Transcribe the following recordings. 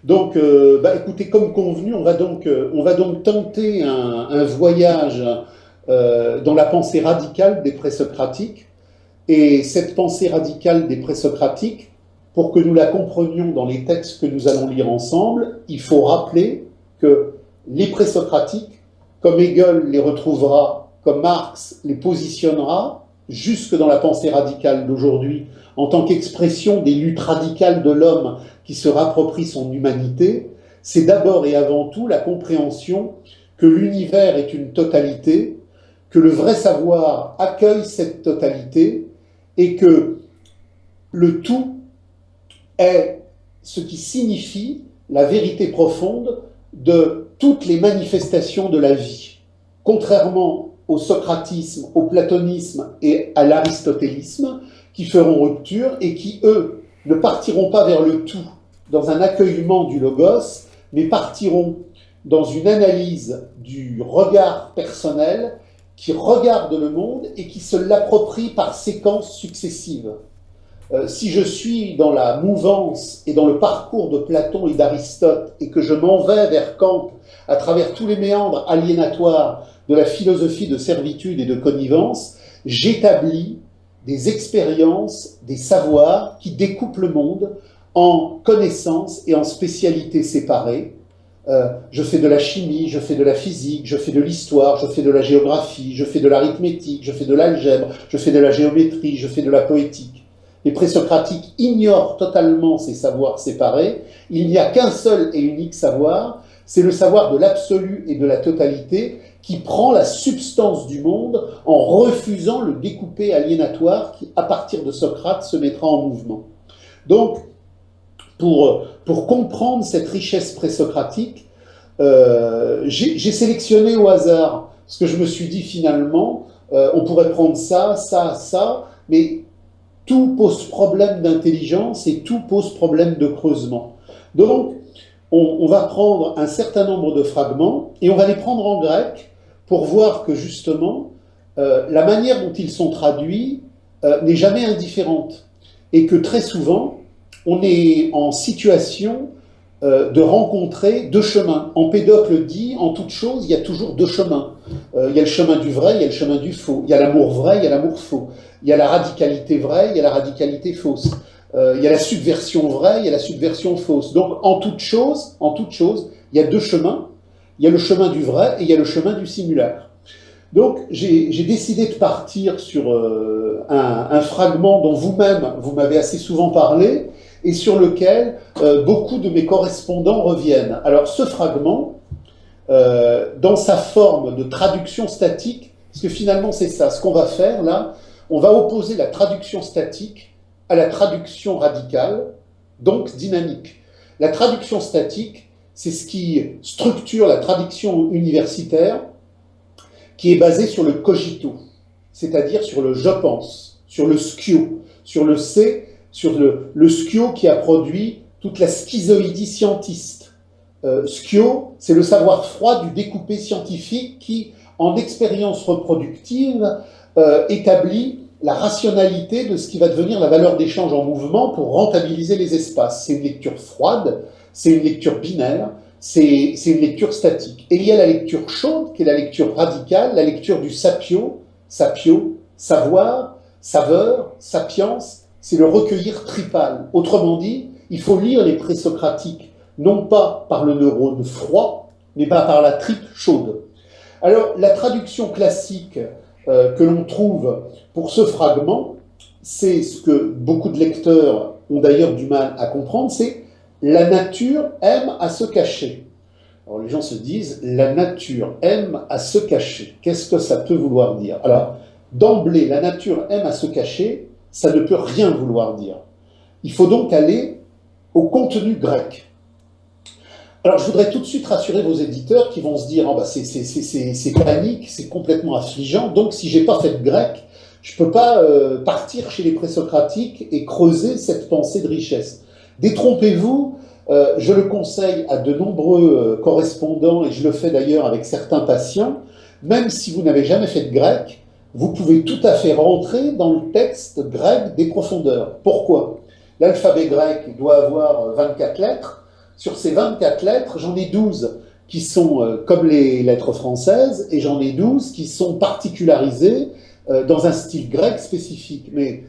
Donc, écoutez, comme convenu, on va donc tenter un voyage dans la pensée radicale des présocratiques. Et cette pensée radicale des présocratiques, pour que nous la comprenions dans les textes que nous allons lire ensemble, il faut rappeler que les présocratiques, comme Hegel les retrouvera, comme Marx les positionnera, jusque dans la pensée radicale d'aujourd'hui, en tant qu'expression des luttes radicales de l'homme qui se rapproprie son humanité, c'est d'abord et avant tout la compréhension que l'univers est une totalité, que le vrai savoir accueille cette totalité et que le tout est ce qui signifie la vérité profonde de toutes les manifestations de la vie. Contrairement au socratisme, au platonisme et à l'aristotélisme, qui feront rupture et qui, eux, ne partiront pas vers le tout dans un accueillement du logos, mais partiront dans une analyse du regard personnel qui regarde le monde et qui se l'approprie par séquences successives. Si je suis dans la mouvance et dans le parcours de Platon et d'Aristote et que je m'en vais vers Kant à travers tous les méandres aliénatoires de la philosophie de servitude et de connivence, j'établis des expériences, des savoirs qui découpent le monde en connaissances et en spécialités séparées. Je fais de la chimie, je fais de la physique, je fais de l'histoire, je fais de la géographie, je fais de l'arithmétique, je fais de l'algèbre, je fais de la géométrie, je fais de la poétique. Les présocratiques ignorent totalement ces savoirs séparés. Il n'y a qu'un seul et unique savoir, c'est le savoir de l'absolu et de la totalité qui prend la substance du monde en refusant le découpé aliénatoire qui, à partir de Socrate, se mettra en mouvement. Donc, pour comprendre cette richesse présocratique, j'ai sélectionné au hasard, parce que je me suis dit finalement, on pourrait prendre ça, ça, ça, mais tout pose problème d'intelligence et tout pose problème de creusement. Donc, on va prendre un certain nombre de fragments et on va les prendre en grec pour voir que justement, la manière dont ils sont traduits n'est jamais indifférente et que très souvent, on est en situation de rencontrer deux chemins. Empédocle dit, en toute chose, il y a toujours deux chemins. Il y a le chemin du vrai, il y a le chemin du faux. Il y a l'amour vrai, il y a l'amour faux. Il y a la radicalité vraie, il y a la radicalité fausse. Il y a la subversion vraie, il y a la subversion fausse. Donc, en toute chose, il y a deux chemins. Il y a le chemin du vrai et il y a le chemin du simulacre. Donc, j'ai décidé de partir sur un fragment dont vous-même, vous m'avez assez souvent parlé, et sur lequel beaucoup de mes correspondants reviennent. Alors, ce fragment, dans sa forme de traduction statique, parce que finalement, c'est ça, ce qu'on va faire là, on va opposer la traduction statique à la traduction radicale, donc dynamique. La traduction statique, c'est ce qui structure la traduction universitaire, qui est basée sur le cogito, c'est-à-dire sur le je pense, sur le schio, sur le c'est, sur le schio qui a produit toute la schizoïdie scientiste. Schio, c'est le savoir froid du découpé scientifique qui, en expérience reproductive, établit la rationalité de ce qui va devenir la valeur d'échange en mouvement pour rentabiliser les espaces. C'est une lecture froide, c'est une lecture binaire, c'est une lecture statique. Et il y a la lecture chaude, qui est la lecture radicale, la lecture du sapio, savoir, saveur, sapience, c'est le recueillir tripal. Autrement dit, il faut lire les présocratiques, non pas par le neurone froid, mais pas par la tripe chaude. Alors, la traduction classique que l'on trouve pour ce fragment, c'est ce que beaucoup de lecteurs ont d'ailleurs du mal à comprendre, c'est « la nature aime à se cacher ». Alors les gens se disent « la nature aime à se cacher ». Qu'est-ce que ça peut vouloir dire? Alors, d'emblée, la nature aime à se cacher, ça ne peut rien vouloir dire. Il faut donc aller au contenu grec. Alors, je voudrais tout de suite rassurer vos éditeurs qui vont se dire oh, bah, c'est panique, c'est complètement affligeant, donc si je n'ai pas fait de grec, je ne peux pas partir chez les présocratiques et creuser cette pensée de richesse. Détrompez-vous, je le conseille à de nombreux correspondants, et je le fais d'ailleurs avec certains patients, même si vous n'avez jamais fait de grec, vous pouvez tout à fait rentrer dans le texte grec des profondeurs. Pourquoi? L'alphabet grec doit avoir 24 lettres. sur ces 24 lettres, j'en ai 12 qui sont comme les lettres françaises, et j'en ai 12 qui sont particularisées dans un style grec spécifique. Mais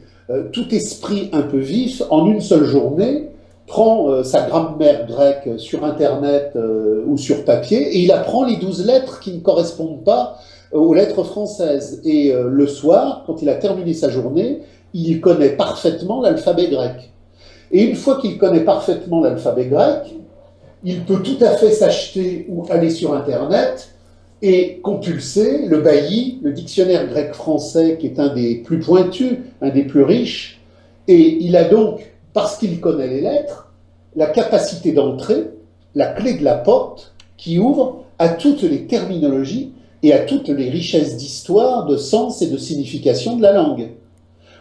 tout esprit un peu vif, en une seule journée, prend sa grammaire grecque sur Internet ou sur papier, et il apprend les 12 lettres qui ne correspondent pas aux lettres françaises. Et le soir, quand il a terminé sa journée, il connaît parfaitement l'alphabet grec. Et une fois qu'il connaît parfaitement l'alphabet grec, il peut tout à fait s'acheter ou aller sur Internet et compulser le bailli, le dictionnaire grec-français, qui est un des plus pointus, un des plus riches. Et il a donc, parce qu'il connaît les lettres, la capacité d'entrer, la clé de la porte qui ouvre à toutes les terminologies et à toutes les richesses d'histoire, de sens et de signification de la langue.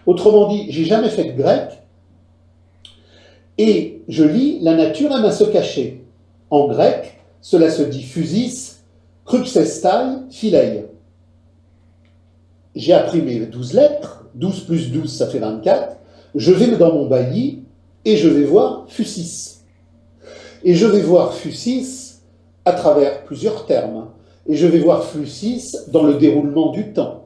Autrement dit, j'ai jamais fait de grec, et je lis la nature aime à se cacher. En grec, cela se dit physis, krupsestai, philei. J'ai appris mes 12 lettres, 12 plus 12, ça fait 24. Je vais dans mon bailli et je vais voir physis. Et je vais voir physis à travers plusieurs termes. Et je vais voir physis dans le déroulement du temps.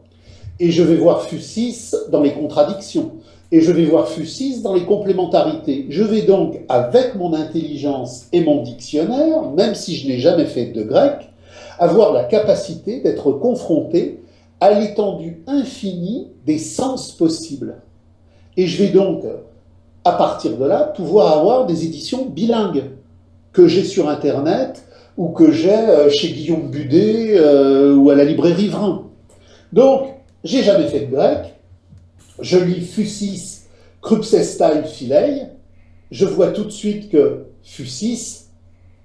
Et je vais voir physis dans les contradictions. Et je vais voir physis dans les complémentarités. Je vais donc, avec mon intelligence et mon dictionnaire, même si je n'ai jamais fait de grec, avoir la capacité d'être confronté à l'étendue infinie des sens possibles. Et je vais donc, à partir de là, pouvoir avoir des éditions bilingues que j'ai sur Internet ou que j'ai chez Guillaume Budet ou à la librairie Vrin. Donc, j'ai jamais fait de grec. Je lis physis, krupsestai, philei. Je vois tout de suite que physis,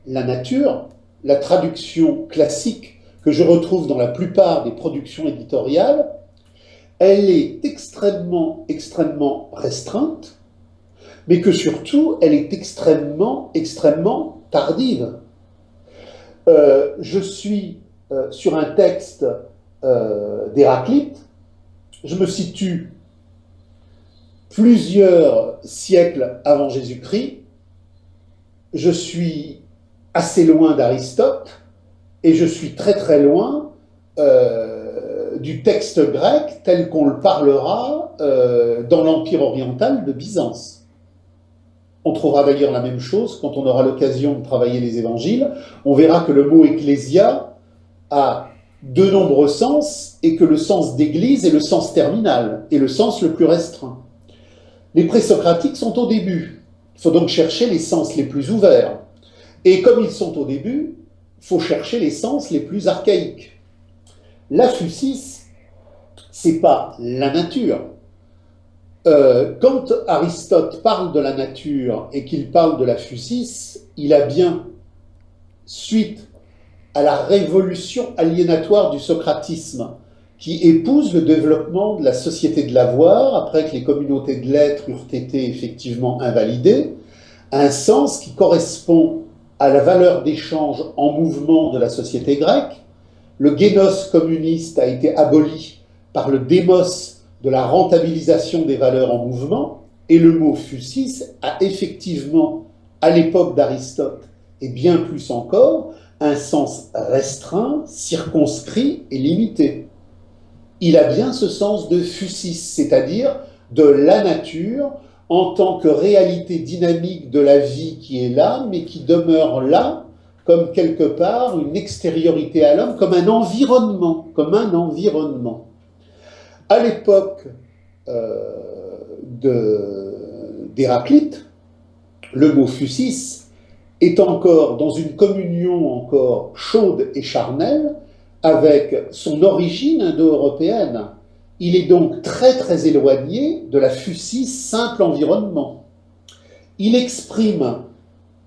la nature, la traduction classique que je retrouve dans la plupart des productions éditoriales, elle est extrêmement, extrêmement restreinte, mais que surtout, elle est extrêmement, extrêmement tardive. Je suis sur un texte d'Héraclite, je me situe plusieurs siècles avant Jésus-Christ, je suis assez loin d'Aristote, et je suis très très loin du texte grec tel qu'on le parlera dans l'Empire oriental de Byzance. On trouvera d'ailleurs la même chose quand on aura l'occasion de travailler les évangiles. On verra que le mot ecclésia a de nombreux sens et que le sens d'église est le sens terminal et le sens le plus restreint. Les présocratiques sont au début. Il faut donc chercher les sens les plus ouverts. Et comme ils sont au début, il faut chercher les sens les plus archaïques. La physis, c'est pas la nature. Quand Aristote parle de la nature et qu'il parle de la physis, il a bien, suite à la révolution aliénatoire du socratisme, qui épouse le développement de la société de l'avoir, après que les communautés de l'être eurent été effectivement invalidées, un sens qui correspond à la valeur d'échange en mouvement de la société grecque. Le génos communiste a été aboli par le démos de la rentabilisation des valeurs en mouvement, et le mot physis a effectivement, à l'époque d'Aristote, et bien plus encore, un sens restreint, circonscrit et limité. Il a bien ce sens de physis, c'est-à-dire de la nature en tant que réalité dynamique de la vie qui est là, mais qui demeure là, comme quelque part une extériorité à l'homme, comme un environnement, comme un environnement. À l'époque d'Héraclite, le mot physis est encore dans une communion encore chaude et charnelle avec son origine indo-européenne. Il est donc très très éloigné de la physis simple environnement. Il exprime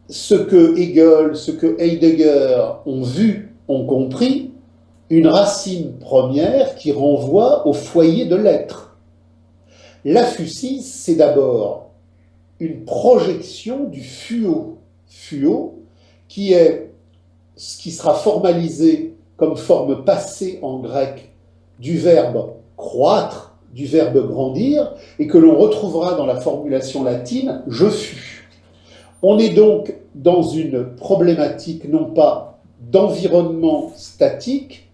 ce que Hegel, ce que Heidegger ont vu, ont compris, une racine première qui renvoie au foyer de l'être. La physis, c'est d'abord une projection du fuo, qui est ce qui sera formalisé comme forme passée en grec du verbe croître, du verbe grandir, et que l'on retrouvera dans la formulation latine « je fus ». On est donc dans une problématique non pas d'environnement statique,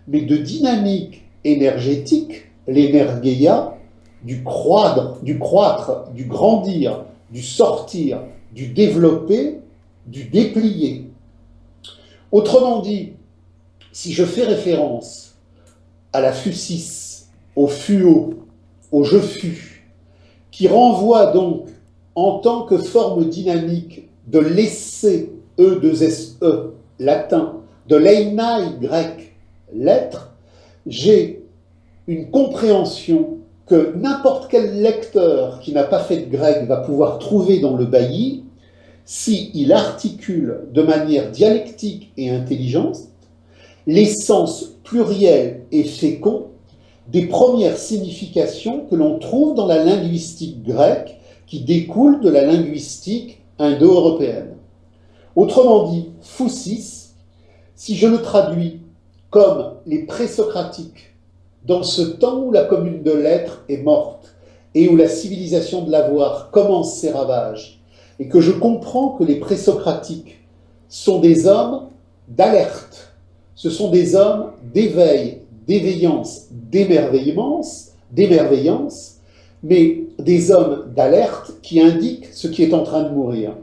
mais de dynamique énergétique, l'énergeia, du croître, du grandir, du sortir, du développer, du déplier. Autrement dit, si je fais référence à la FU6, au FUO, au je fus, qui renvoie donc en tant que forme dynamique de l'essai E2SE latin, de l'einai grec, l'être, j'ai une compréhension que n'importe quel lecteur qui n'a pas fait de grec va pouvoir trouver dans le bailli s'il articule de manière dialectique et intelligente les sens pluriels et féconds des premières significations que l'on trouve dans la linguistique grecque qui découle de la linguistique indo-européenne. Autrement dit, Phoussis, si je le traduis comme les présocratiques, dans ce temps où la commune de l'être est morte et où la civilisation de l'avoir commence ses ravages, et que je comprends que les présocratiques sont des hommes d'alerte, ce sont des hommes d'éveil, d'éveillance, d'émerveillance, mais des hommes d'alerte qui indiquent ce qui est en train de mourir.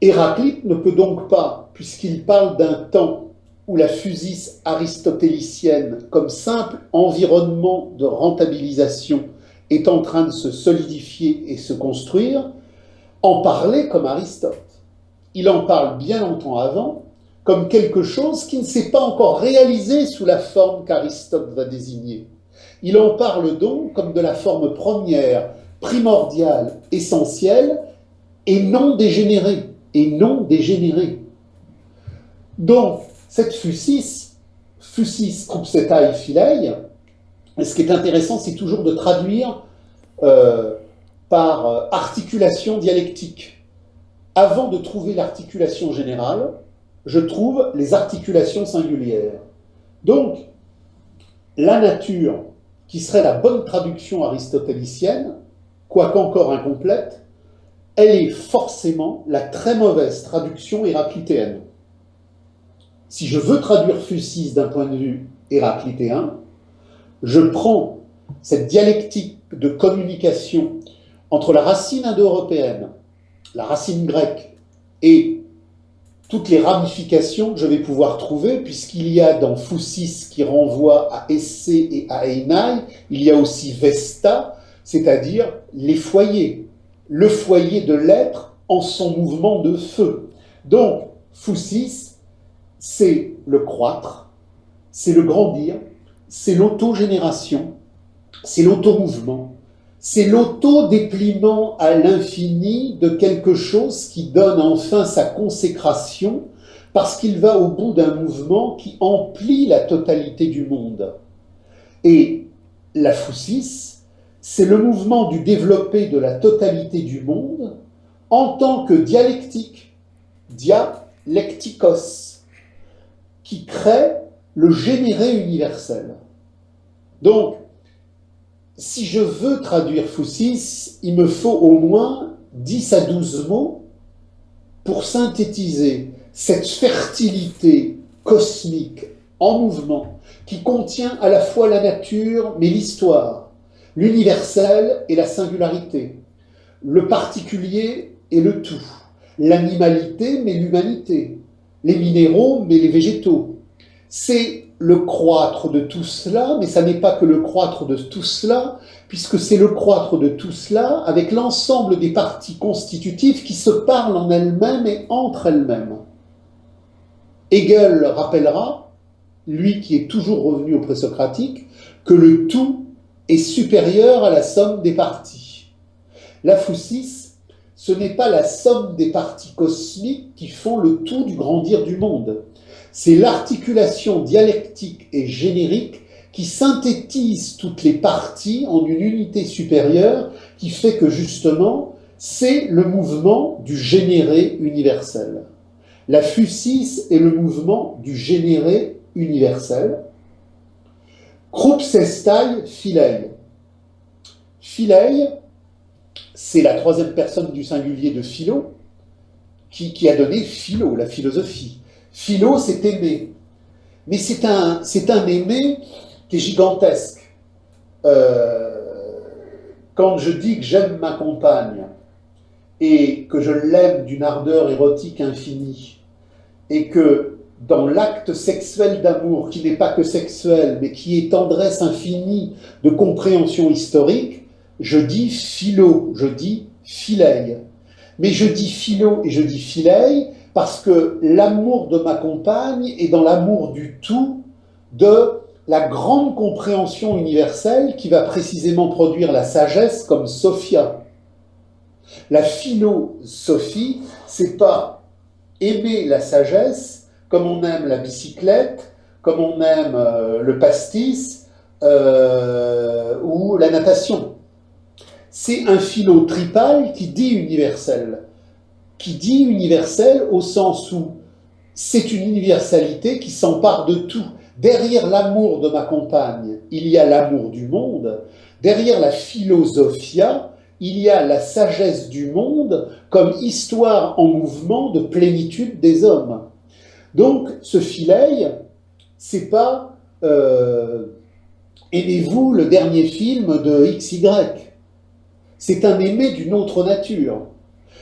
Héraclite ne peut donc pas, puisqu'il parle d'un temps où la physis aristotélicienne, comme simple environnement de rentabilisation, est en train de se solidifier et se construire, en parler comme Aristote. Il en parle bien longtemps avant, comme quelque chose qui ne s'est pas encore réalisé sous la forme qu'Aristote va désigner. Il en parle donc comme de la forme première, primordiale, essentielle, et non dégénérée. Donc, cette physis cruxetai philei, ce qui est intéressant, c'est toujours de traduire par articulation dialectique. Avant de trouver l'articulation générale, je trouve les articulations singulières. Donc, la nature, qui serait la bonne traduction aristotélicienne, quoique encore incomplète, elle est forcément la très mauvaise traduction héraclitéenne. Si je veux traduire Phusis d'un point de vue héraclitéen, je prends cette dialectique de communication entre la racine indo-européenne, la racine grecque et toutes les ramifications que je vais pouvoir trouver, puisqu'il y a dans Phusis qui renvoie à Esse et à Einai, il y a aussi Vesta, c'est-à-dire les foyers, le foyer de l'être en son mouvement de feu. Donc, Phusis, c'est le croître, c'est le grandir, c'est l'autogénération, c'est l'automouvement, c'est l'autodépliement à l'infini de quelque chose qui donne enfin sa consécration parce qu'il va au bout d'un mouvement qui emplit la totalité du monde. Et la Phusis, c'est le mouvement du développé de la totalité du monde en tant que dialectique, dialectikos, qui crée le généré universel. Donc, si je veux traduire Phusis, il me faut au moins 10 à 12 mots pour synthétiser cette fertilité cosmique en mouvement qui contient à la fois la nature mais l'histoire, l'universel et la singularité, le particulier et le tout, l'animalité mais l'humanité, les minéraux mais les végétaux. C'est le croître de tout cela, mais ça n'est pas que le croître de tout cela, puisque c'est le croître de tout cela avec l'ensemble des parties constitutives qui se parlent en elles-mêmes et entre elles-mêmes. Hegel rappellera, lui qui est toujours revenu au présocratique, que le tout est supérieur à la somme des parties. La Phusis, ce n'est pas la somme des parties cosmiques qui font le tout du grandir du monde. C'est l'articulation dialectique et générique qui synthétise toutes les parties en une unité supérieure qui fait que justement, c'est le mouvement du généré universel. La Phusis est le mouvement du généré universel. Cruxestai philei. Philei, c'est la troisième personne du singulier de philo qui a donné philo, la philosophie. Philo, c'est aimer. Mais c'est un aimer qui est gigantesque. Quand je dis que j'aime ma compagne et que je l'aime d'une ardeur érotique infinie, et que dans l'acte sexuel d'amour, qui n'est pas que sexuel, mais qui est tendresse infinie de compréhension historique, je dis philo, je dis phileia. Mais je dis philo et je dis phileia parce que l'amour de ma compagne est dans l'amour du tout, de la grande compréhension universelle qui va précisément produire la sagesse comme Sophia. La philosophie, c'est pas aimer la sagesse comme on aime la bicyclette, comme on aime le pastis ou la natation. C'est un philo tripal qui dit universel au sens où c'est une universalité qui s'empare de tout. Derrière l'amour de ma compagne, il y a l'amour du monde. Derrière la philosophia, il y a la sagesse du monde comme histoire en mouvement de plénitude des hommes. Donc, ce phileia, c'est pas aimez-vous le dernier film de XY. C'est un aimer d'une autre nature.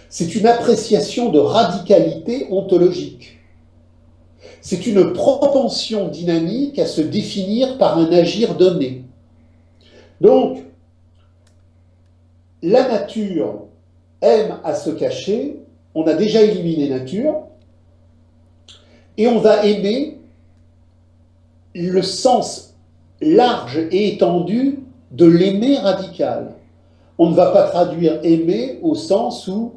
C'est une appréciation de radicalité ontologique. C'est une propension dynamique à se définir par un agir donné. Donc, la nature aime à se cacher, on a déjà éliminé nature, et on va aimer le sens large et étendu de l'aimer radical. On ne va pas traduire aimer au sens où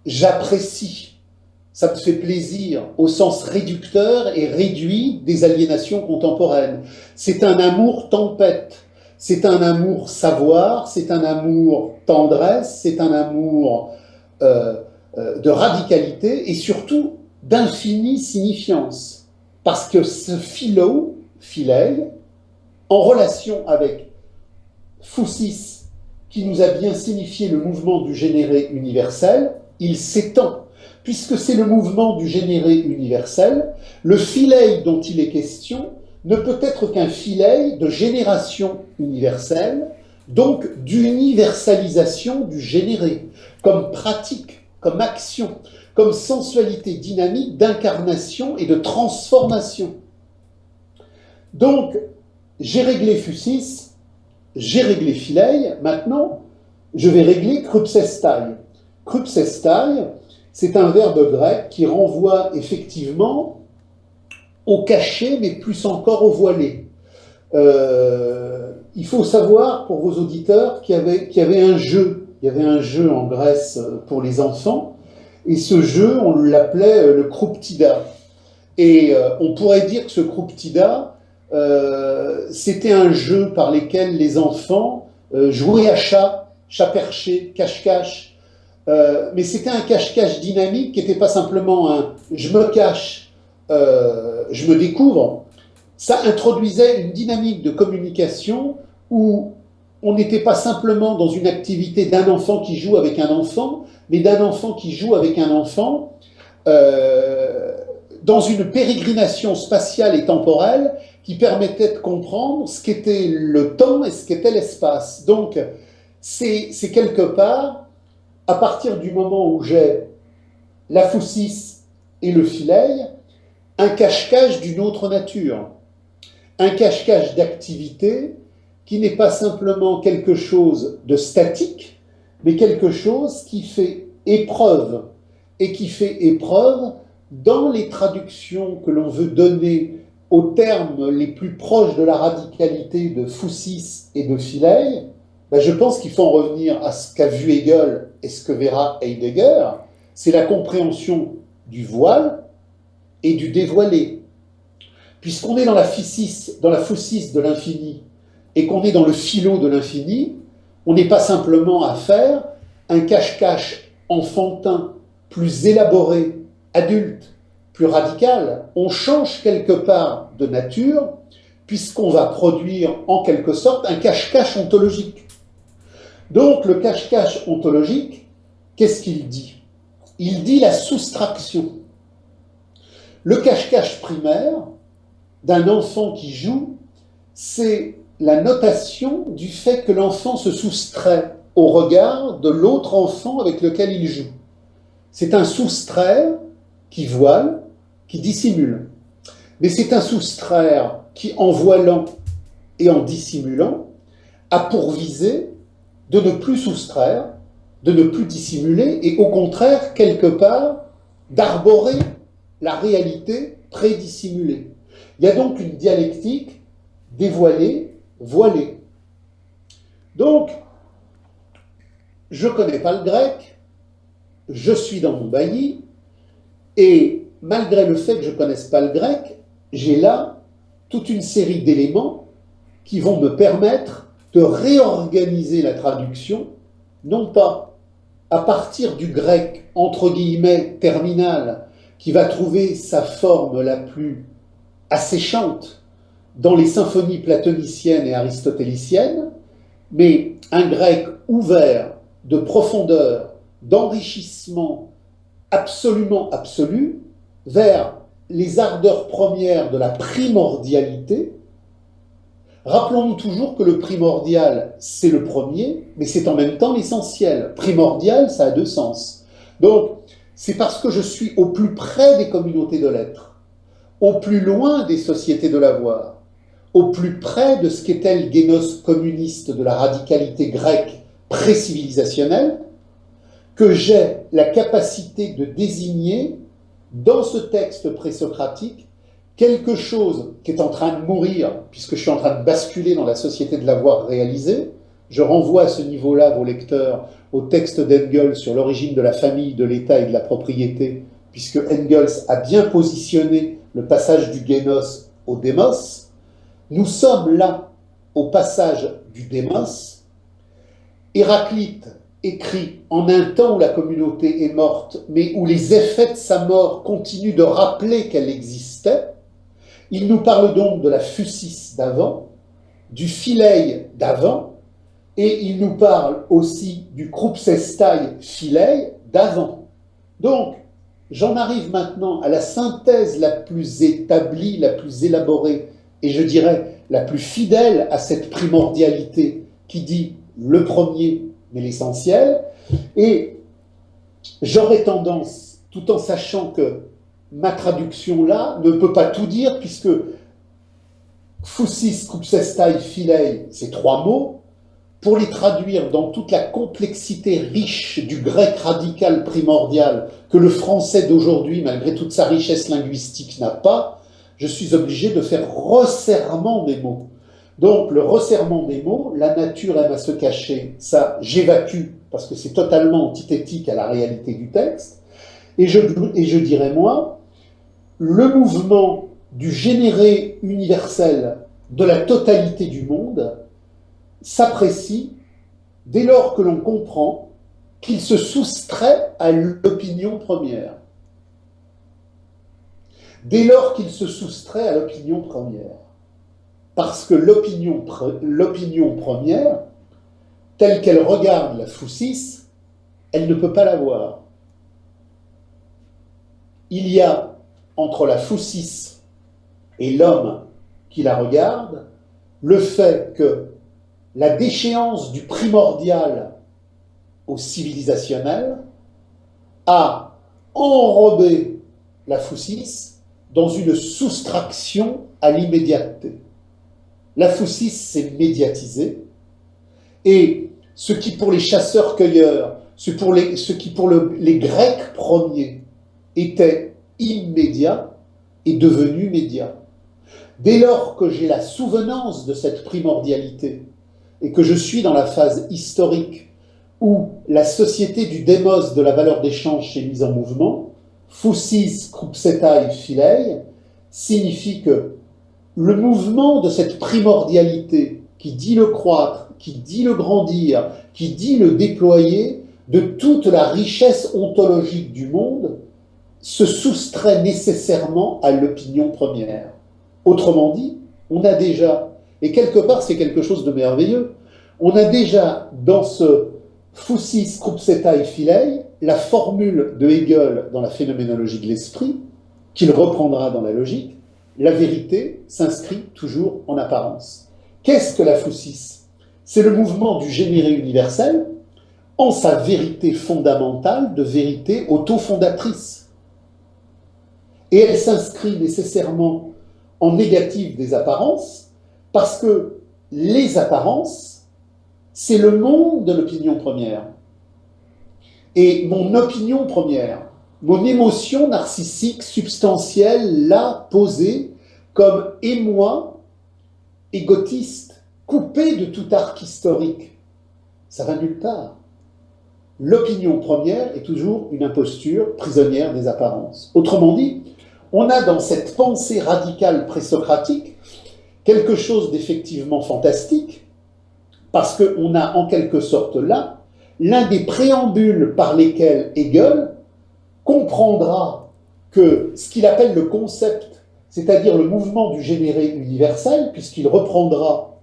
j'apprécie, ça me fait plaisir, au sens réducteur et réduit des aliénations contemporaines. C'est un amour tempête, c'est un amour savoir, c'est un amour tendresse, c'est un amour de radicalité et surtout d'infinie signifiance. Parce que ce phileia, en relation avec Phusis, qui nous a bien signifié le mouvement du généré universel, il s'étend. Puisque c'est le mouvement du généré universel, le phileia dont il est question ne peut être qu'un phileia de génération universelle, donc d'universalisation du généré, comme pratique, comme action, comme sensualité dynamique d'incarnation et de transformation. Donc, j'ai réglé Phusis, j'ai réglé phileia, maintenant, je vais régler krupsestai. Krupsestai, c'est un verbe grec qui renvoie effectivement au caché, mais plus encore au voilé. Il faut savoir, pour vos auditeurs, qu'il y avait un jeu. Il y avait un jeu en Grèce pour les enfants, et ce jeu, on l'appelait le Krouptida. Et on pourrait dire que ce Krouptida, c'était un jeu par lequel les enfants jouaient à chat, chat perché, cache-cache. Mais c'était un cache-cache dynamique qui n'était pas simplement un « je me cache, je me découvre ». Ça introduisait une dynamique de communication où on n'était pas simplement dans une activité d'un enfant qui joue avec un enfant, mais d'un enfant qui joue avec un enfant dans une pérégrination spatiale et temporelle qui permettait de comprendre ce qu'était le temps et ce qu'était l'espace. Donc, c'est quelque part, à partir du moment où j'ai la Phusis et le phileia, un cache-cache d'une autre nature, un cache-cache d'activité qui n'est pas simplement quelque chose de statique, mais quelque chose qui fait épreuve, et qui fait épreuve dans les traductions que l'on veut donner aux termes les plus proches de la radicalité de Phusis et de phileia. Ben je pense qu'il faut en revenir à ce qu'a vu Hegel et ce que verra Heidegger, c'est la compréhension du voile et du dévoilé. Puisqu'on est dans la physis de l'infini et qu'on est dans le philo de l'infini, on n'est pas simplement à faire un cache-cache enfantin, plus élaboré, adulte, plus radical. On change quelque part de nature puisqu'on va produire en quelque sorte un cache-cache ontologique. Donc le cache-cache ontologique, qu'est-ce qu'il dit? Il dit la soustraction. Le cache-cache primaire d'un enfant qui joue, c'est la notation du fait que l'enfant se soustrait au regard de l'autre enfant avec lequel il joue. C'est un soustraire qui voile, qui dissimule. Mais c'est un soustraire qui, en voilant et en dissimulant, a pour visée de ne plus soustraire, de ne plus dissimuler, et au contraire, quelque part, d'arborer la réalité prédissimulée. Il y a donc une dialectique dévoilée, voilée. Donc, je ne connais pas le grec, je suis dans mon bailli, et malgré le fait que je ne connaisse pas le grec, j'ai là toute une série d'éléments qui vont me permettre de réorganiser la traduction, non pas à partir du grec, entre guillemets, terminal, qui va trouver sa forme la plus asséchante dans les symphonies platoniciennes et aristotéliciennes, mais un grec ouvert, de profondeur, d'enrichissement absolument absolu, vers les ardeurs premières de la primordialité. Rappelons-nous toujours que le primordial, c'est le premier, mais c'est en même temps l'essentiel. Primordial, ça a deux sens. Donc, c'est parce que je suis au plus près des communautés de l'être, au plus loin des sociétés de l'avoir, au plus près de ce qu'était le génos communiste de la radicalité grecque pré-civilisationnelle, que j'ai la capacité de désigner, dans ce texte présocratique, quelque chose qui est en train de mourir, puisque je suis en train de basculer dans la société de l'avoir réalisé. Je renvoie à ce niveau-là vos lecteurs au texte d'Engels sur l'origine de la famille, de l'État et de la propriété, puisque Engels a bien positionné le passage du génos au démos. Nous sommes là au passage du démos. Héraclite écrit en un temps où la communauté est morte, mais où les effets de sa mort continuent de rappeler qu'elle existait. Il nous parle donc de la phusis d'avant, du philei d'avant, et il nous parle aussi du krupsestai philei d'avant. Donc, j'en arrive maintenant à la synthèse la plus établie, la plus élaborée, et je dirais la plus fidèle à cette primordialité qui dit le premier mais l'essentiel, et j'aurais tendance, tout en sachant que ma traduction là ne peut pas tout dire, puisque phusis, krupsestai, philei, c'est trois mots, pour les traduire dans toute la complexité riche du grec radical primordial que le français d'aujourd'hui, malgré toute sa richesse linguistique, n'a pas, je suis obligé de faire resserrement des mots. Donc, le resserrement des mots, la nature aime à se cacher, ça, j'évacue, parce que c'est totalement antithétique à la réalité du texte. Et je dirais, moi, le mouvement du généré universel de la totalité du monde s'apprécie dès lors que l'on comprend qu'il se soustrait à l'opinion première. Dès lors qu'il se soustrait à l'opinion première. Parce que l'opinion première, telle qu'elle regarde la phusis, elle ne peut pas la voir. Il y a entre la phusis et l'homme qui la regarde le fait que la déchéance du primordial au civilisationnel a enrobé la phusis dans une soustraction à l'immédiateté. La phusis s'est médiatisée, et ce qui pour les chasseurs-cueilleurs, ce qui pour les Grecs premiers était immédiat, est devenu médiat. Dès lors que j'ai la souvenance de cette primordialité, et que je suis dans la phase historique où la société du démos de la valeur d'échange s'est mise en mouvement, phusis, krupsestai, philei, signifie que le mouvement de cette primordialité qui dit le croître, qui dit le grandir, qui dit le déployer de toute la richesse ontologique du monde, se soustrait nécessairement à l'opinion première. Autrement dit, on a déjà, et quelque part c'est quelque chose de merveilleux, On a déjà dans ce Fusis Crucetae Filei la formule de Hegel dans la phénoménologie de l'esprit, qu'il reprendra dans la logique, la vérité s'inscrit toujours en apparence. Qu'est-ce que la Fusis? C'est le mouvement du généré universel en sa vérité fondamentale de vérité autofondatrice. Et elle s'inscrit nécessairement en négative des apparences, parce que les apparences, c'est le monde de l'opinion première. Et mon opinion première, mon émotion narcissique substantielle, là, posée comme émoi, égotiste, coupé de tout arc historique, ça va nulle part. L'opinion première est toujours une imposture prisonnière des apparences. Autrement dit, on a dans cette pensée radicale présocratique quelque chose d'effectivement fantastique, parce qu'on a en quelque sorte là l'un des préambules par lesquels Hegel comprendra que ce qu'il appelle le concept, c'est-à-dire le mouvement du généré universel, puisqu'il reprendra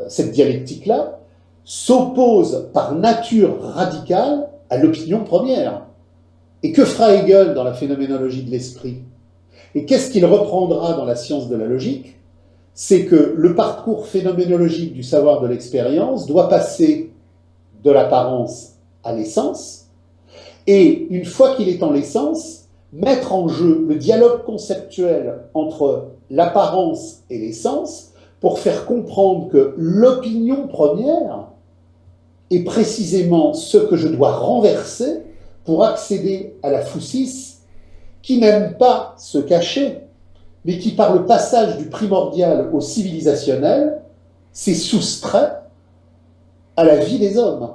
cette dialectique-là, s'oppose par nature radicale à l'opinion première. Et que fera Hegel dans la phénoménologie de l'esprit? Et qu'est-ce qu'il reprendra dans la science de la logique? C'est que le parcours phénoménologique du savoir de l'expérience doit passer de l'apparence à l'essence, et une fois qu'il est en l'essence, mettre en jeu le dialogue conceptuel entre l'apparence et l'essence pour faire comprendre que l'opinion première est précisément ce que je dois renverser pour accéder à la Fusis, qui n'aime pas se cacher, mais qui, par le passage du primordial au civilisationnel, s'est soustrait à la vie des hommes,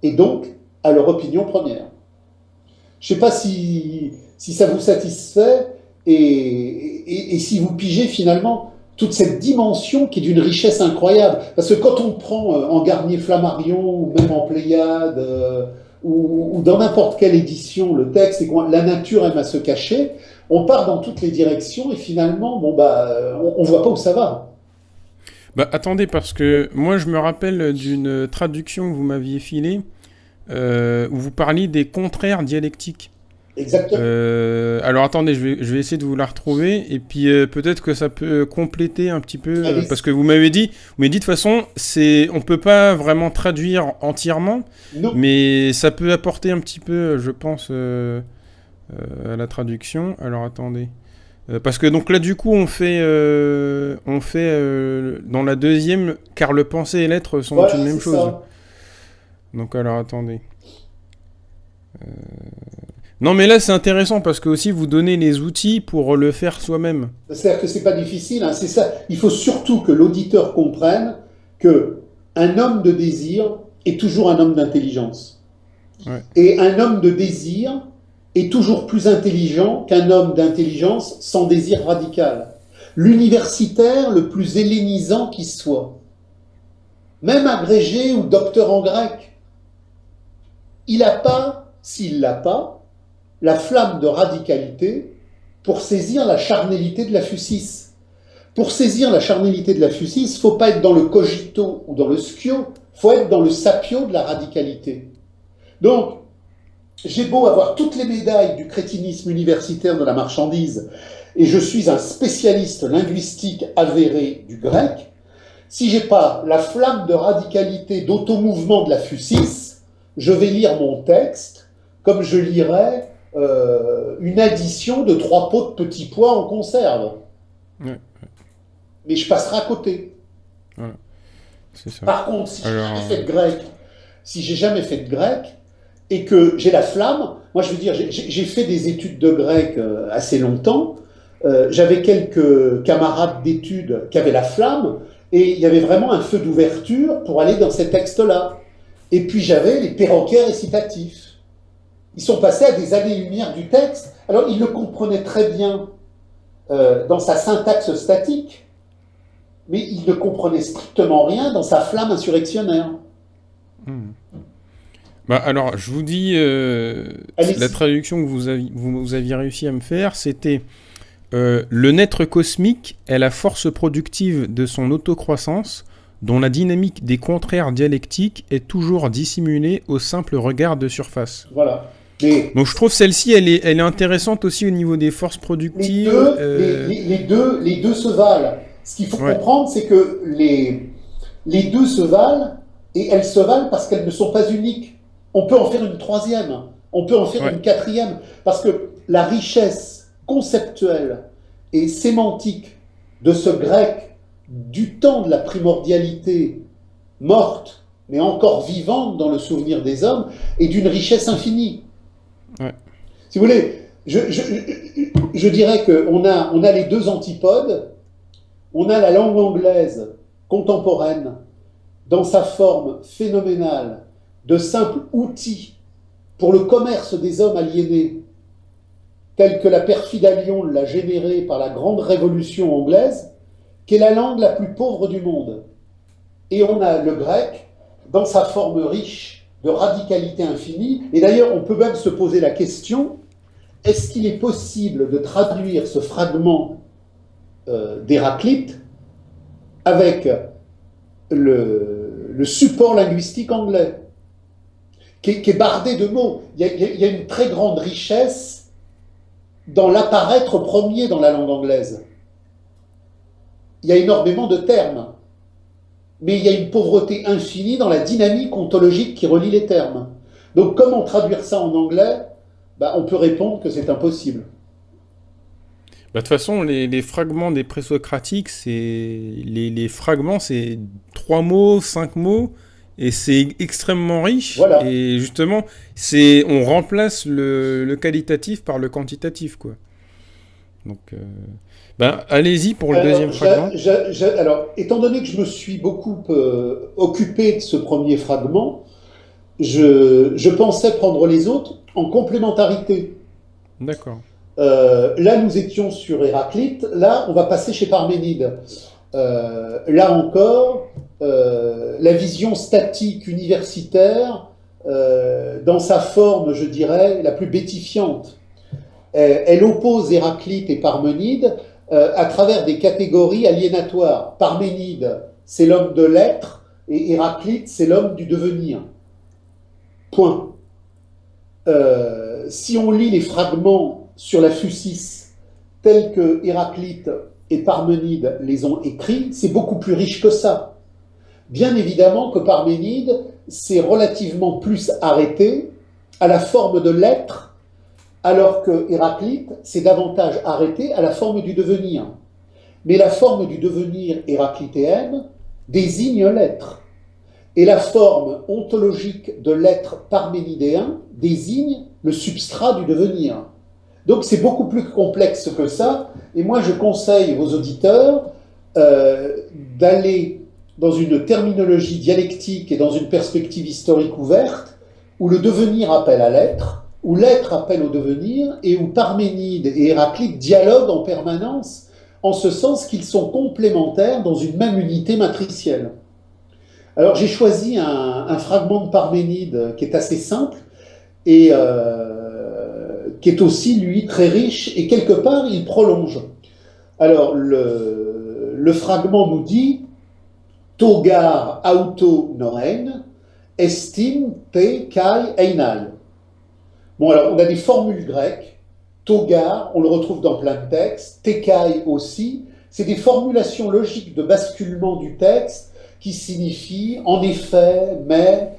et donc à leur opinion première. Je ne sais pas si ça vous satisfait, et si vous pigez finalement toute cette dimension qui est d'une richesse incroyable. Parce que quand on prend en Garnier Flammarion, ou même en Pléiade, ou dans n'importe quelle édition, le texte, et la nature aime à se cacher, on part dans toutes les directions, et finalement, on ne voit pas où ça va. Bah, attendez, parce que moi, je me rappelle d'une traduction que vous m'aviez filée, où vous parliez des contraires dialectiques. Exactement. Alors attendez, je vais essayer de vous la retrouver, et puis peut-être que ça peut compléter un petit peu, parce que vous m'avez dit de toute façon, on peut pas vraiment traduire entièrement, Non. mais ça peut apporter un petit peu, je pense, à la traduction. Alors attendez. Parce que donc là du coup on fait dans la deuxième, car le penser et l'être sont une même chose. Ça. Donc alors attendez. Non mais là c'est intéressant parce que aussi vous donnez les outils pour le faire soi-même. C'est-à-dire que c'est pas difficile, hein, c'est ça. Il faut surtout que l'auditeur comprenne que un homme de désir est toujours un homme d'intelligence. Ouais. Et un homme de désir est toujours plus intelligent qu'un homme d'intelligence sans désir radical. L'universitaire le plus hellénisant qui soit, même agrégé ou docteur en grec, il n'a pas, s'il l'a pas, la flamme de radicalité pour saisir la charnélité de la Fusis. Pour saisir la charnélité de la Fusis, il ne faut pas être dans le cogito ou dans le schio, il faut être dans le sapio de la radicalité. Donc, j'ai beau avoir toutes les médailles du crétinisme universitaire de la marchandise, et je suis un spécialiste linguistique avéré du grec, si j'ai pas la flamme de radicalité d'automouvement de la Fusis, je vais lire mon texte comme je lirais une addition de 3 pots de petits pois en conserve. Ouais. Mais je passerai à côté. Voilà. C'est ça. Par contre, si j'ai jamais fait de grec, et que j'ai la flamme, moi je veux dire, j'ai fait des études de grec assez longtemps, j'avais quelques camarades d'études qui avaient la flamme, et il y avait vraiment un feu d'ouverture pour aller dans ces textes-là. Et puis j'avais les perroquets récitatifs. Ils sont passés à des années-lumière du texte. Alors ils le comprenaient très bien dans sa syntaxe statique, mais ils ne comprenaient strictement rien dans sa flamme insurrectionnaire. Bah alors, je vous dis, la traduction que vous aviez réussi à me faire, c'était le naître cosmique est la force productive de son autocroissance, dont la dynamique des contraires dialectiques est toujours dissimulée au simple regard de surface. Voilà. Donc je trouve celle-ci, elle est intéressante aussi au niveau des forces productives. Les deux se valent. Ce qu'il faut comprendre, c'est que les deux se valent, et elles se valent parce qu'elles ne sont pas uniques. On peut en faire une troisième, on peut en faire une quatrième, parce que la richesse conceptuelle et sémantique de ce grec du temps de la primordialité morte, mais encore vivante dans le souvenir des hommes, est d'une richesse infinie. Ouais. Si vous voulez, je dirais qu'on a les deux antipodes. On a la langue anglaise contemporaine dans sa forme phénoménale de simple outil pour le commerce des hommes aliénés, tel que la perfide Allion l'a généré par la grande révolution anglaise, qui est la langue la plus pauvre du monde. Et on a le grec dans sa forme riche de radicalité infinie. Et d'ailleurs, on peut même se poser la question, est-ce qu'il est possible de traduire ce fragment d'Héraclite avec le support linguistique anglais, qui est bardé de mots. Il y a une très grande richesse dans l'apparaître premier dans la langue anglaise. Il y a énormément de termes, mais il y a une pauvreté infinie dans la dynamique ontologique qui relie les termes. Donc comment traduire ça en anglais? On peut répondre que c'est impossible. De toute façon, les fragments des présocratiques, les fragments, c'est 3 mots, 5 mots, et c'est extrêmement riche. Voilà. Et justement, on remplace le qualitatif par le quantitatif, quoi. Donc, allez-y pour le deuxième fragment. Alors, étant donné que je me suis beaucoup occupé de ce premier fragment, je pensais prendre les autres en complémentarité. D'accord. Là, nous étions sur Héraclite. Là, on va passer chez Parménide. Là encore, la vision statique universitaire, dans sa forme, je dirais, la plus bétifiante, elle oppose Héraclite et Parménide à travers des catégories aliénatoires. Parménide, c'est l'homme de l'être, et Héraclite, c'est l'homme du devenir. Point. Si on lit les fragments sur la Phusis, tels que Héraclite et Parménide les ont écrits, c'est beaucoup plus riche que ça. Bien évidemment que Parménide s'est relativement plus arrêté à la forme de l'être, alors que Héraclite s'est davantage arrêté à la forme du devenir. Mais la forme du devenir héraclitéenne désigne l'être. Et la forme ontologique de l'être parménidéen désigne le substrat du devenir. Donc c'est beaucoup plus complexe que ça, et moi je conseille aux auditeurs d'aller dans une terminologie dialectique et dans une perspective historique ouverte, où le devenir appelle à l'être, où l'être appelle au devenir, et où Parménide et Héraclite dialoguent en permanence, en ce sens qu'ils sont complémentaires dans une même unité matricielle. Alors j'ai choisi un fragment de Parménide qui est assez simple, et qui est aussi, lui, très riche, et quelque part, il prolonge. Alors, le fragment nous dit « Togar auto noen, estim te kai einai ». Bon, alors, on a des formules grecques. Togar, on le retrouve dans plein de textes. Tekai aussi. C'est des formulations logiques de basculement du texte qui signifient « en effet »,« mais »,«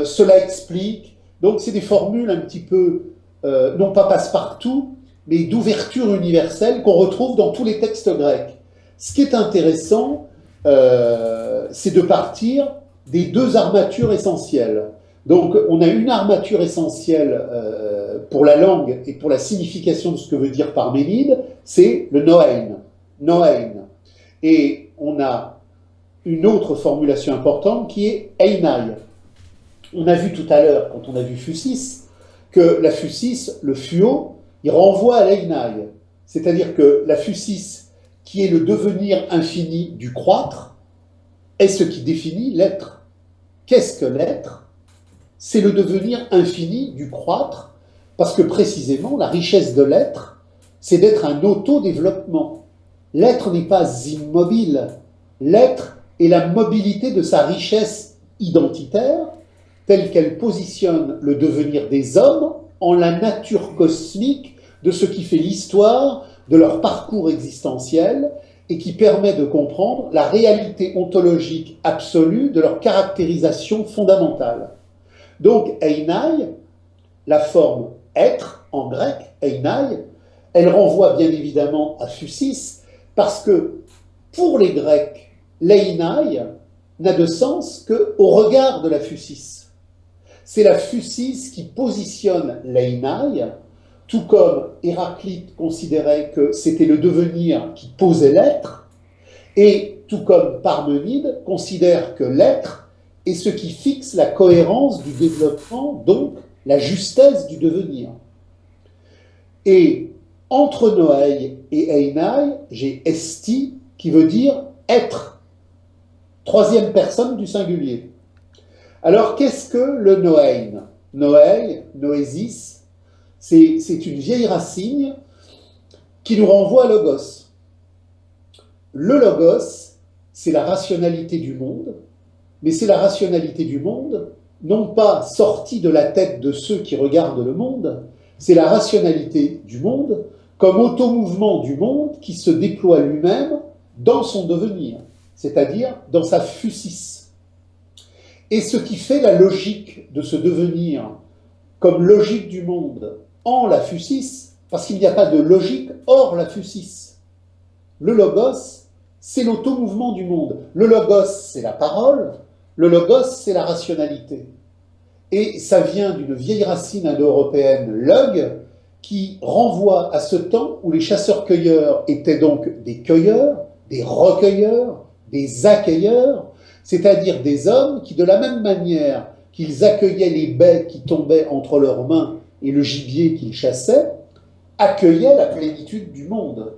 cela explique ». Donc, c'est des formules un petit peu non pas passe-partout, mais d'ouverture universelle qu'on retrouve dans tous les textes grecs. Ce qui est intéressant, c'est de partir des deux armatures essentielles. Donc, on a une armature essentielle pour la langue et pour la signification de ce que veut dire Parménide, c'est le noein. Noein. Et on a une autre formulation importante qui est einai. On a vu tout à l'heure, quand on a vu Phusis, que la Phusis, le Phuo, il renvoie à l'einai. C'est-à-dire que la Phusis, qui est le devenir infini du croître, est ce qui définit l'être. Qu'est-ce que l'être? C'est le devenir infini du croître, parce que précisément, la richesse de l'être, c'est d'être un autodéveloppement. L'être n'est pas immobile. L'être et la mobilité de sa richesse identitaire, telle qu'elle positionne le devenir des hommes en la nature cosmique de ce qui fait l'histoire de leur parcours existentiel et qui permet de comprendre la réalité ontologique absolue de leur caractérisation fondamentale. Donc, einai, la forme être en grec, einai, elle renvoie bien évidemment à phusis, parce que pour les Grecs, l'einai n'a de sens qu'au regard de la phusis. C'est la phusis qui positionne l'einai, tout comme Héraclite considérait que c'était le devenir qui posait l'être, et tout comme Parmenide considère que l'être est ce qui fixe la cohérence du développement, donc la justesse du devenir. Et entre Noé et einai, j'ai esti, qui veut dire être, troisième personne du singulier. Alors, qu'est-ce que le noein? Noé, noésis, c'est une vieille racine qui nous renvoie à logos. Le logos, c'est la rationalité du monde, mais c'est la rationalité du monde, non pas sortie de la tête de ceux qui regardent le monde, c'est la rationalité du monde comme automouvement du monde qui se déploie lui-même dans son devenir, c'est-à-dire dans sa phusis. Et ce qui fait la logique de ce devenir comme logique du monde en la phusis, parce qu'il n'y a pas de logique hors la phusis. Le logos, c'est l'automouvement du monde. Le logos, c'est la parole. Le logos, c'est la rationalité. Et ça vient d'une vieille racine indo-européenne, log, qui renvoie à ce temps où les chasseurs-cueilleurs étaient donc des cueilleurs, des recueilleurs, des accueilleurs, c'est-à-dire des hommes qui, de la même manière qu'ils accueillaient les baies qui tombaient entre leurs mains et le gibier qu'ils chassaient, accueillaient la plénitude du monde.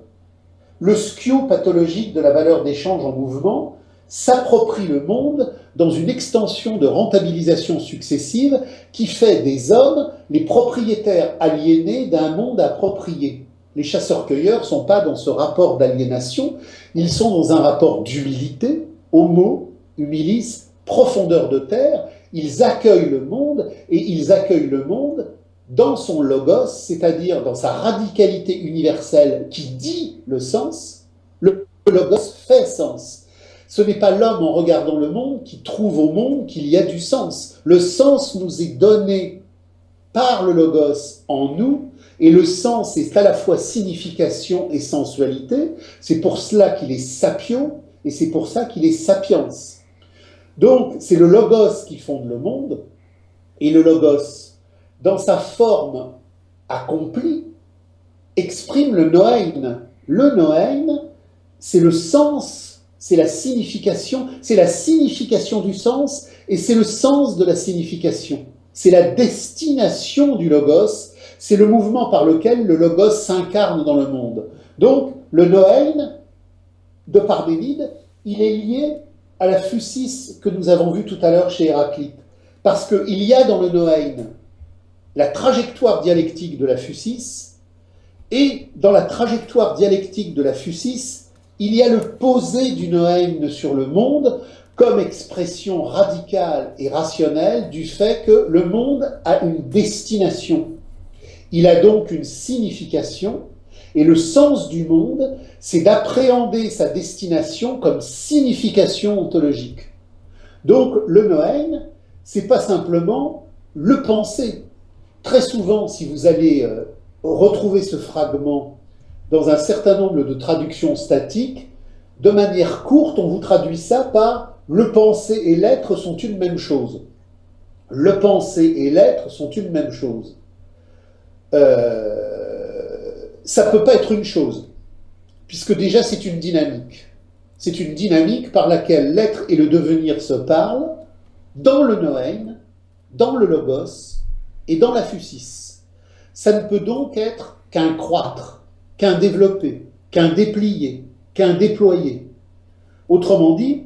Le skio pathologique de la valeur d'échange en mouvement s'approprie le monde dans une extension de rentabilisation successive qui fait des hommes les propriétaires aliénés d'un monde approprié. Les chasseurs-cueilleurs ne sont pas dans ce rapport d'aliénation, ils sont dans un rapport d'humilité, homo, humilis, profondeur de terre, ils accueillent le monde et ils accueillent le monde dans son logos, c'est-à-dire dans sa radicalité universelle qui dit le sens. Le logos fait sens. Ce n'est pas l'homme en regardant le monde qui trouve au monde qu'il y a du sens. Le sens nous est donné par le logos en nous, et le sens est à la fois signification et sensualité. C'est pour cela qu'il est sapio, et c'est pour ça qu'il est sapiens. Donc, c'est le logos qui fonde le monde, et le logos, dans sa forme accomplie, exprime le noein. Le noein, c'est le sens, c'est la signification du sens, et c'est le sens de la signification. C'est la destination du logos, c'est le mouvement par lequel le logos s'incarne dans le monde. Donc, le noein de Parménide, il est lié à la phusis que nous avons vue tout à l'heure chez Héraclite. Parce qu'il y a dans le noein la trajectoire dialectique de la phusis, et dans la trajectoire dialectique de la phusis, il y a le posé du noein sur le monde comme expression radicale et rationnelle du fait que le monde a une destination. Il a donc une signification, et le sens du monde, c'est d'appréhender sa destination comme signification ontologique. Donc le noein, c'est pas simplement le penser. Très souvent, si vous allez retrouver ce fragment dans un certain nombre de traductions statiques, de manière courte, on vous traduit ça par « le penser et l'être sont une même chose ». Le penser et l'être sont une même chose. Ça ne peut pas être une chose, puisque déjà c'est une dynamique. C'est une dynamique par laquelle l'être et le devenir se parlent dans le noein, dans le logos et dans la phusis. Ça ne peut donc être qu'un croître, qu'un développé, qu'un déplié, qu'un déployé. Autrement dit,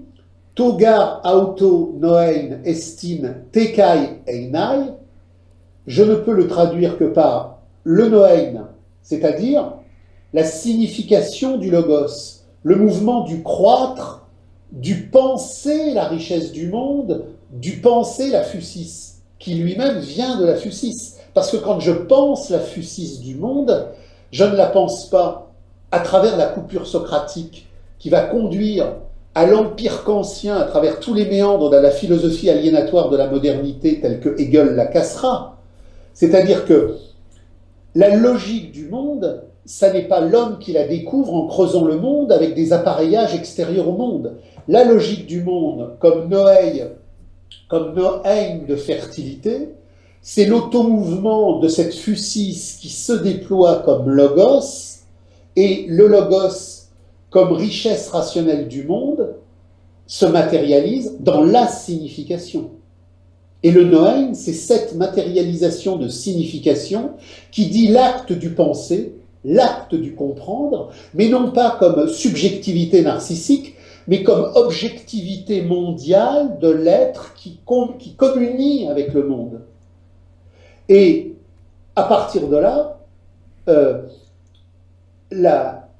togar auto noein estin tekai einai, je ne peux le traduire que par le noein, c'est-à-dire la signification du logos, le mouvement du croître du penser la richesse du monde, du penser la physis, qui lui-même vient de la physis. Parce que quand je pense la physis du monde, je ne la pense pas à travers la coupure socratique qui va conduire à l'empire kantien, à travers tous les méandres de la philosophie aliénatoire de la modernité telle que Hegel la cassera. C'est-à-dire que la logique du monde, ça n'est pas l'homme qui la découvre en creusant le monde avec des appareillages extérieurs au monde. La logique du monde, comme Noé de fertilité, c'est l'automouvement de cette physis qui se déploie comme logos, et le logos, comme richesse rationnelle du monde, se matérialise dans la signification. Et le Noën, c'est cette matérialisation de signification qui dit l'acte du penser, l'acte du comprendre, mais non pas comme subjectivité narcissique, mais comme objectivité mondiale de l'être qui communie avec le monde. Et à partir de là,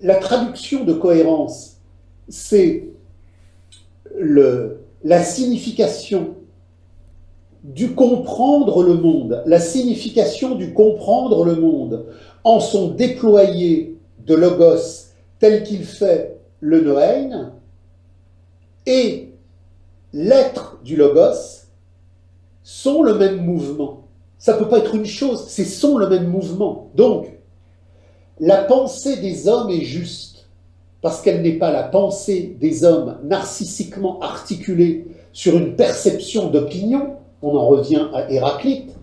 la traduction de cohérence, c'est la signification du comprendre le monde, la signification du comprendre le monde en son déployé de logos tel qu'il fait le Noën, et l'être du logos sont le même mouvement. Ça ne peut pas être une chose, c'est sont le même mouvement. Donc, la pensée des hommes est juste, parce qu'elle n'est pas la pensée des hommes narcissiquement articulée sur une perception d'opinion. On en revient à Héraclite.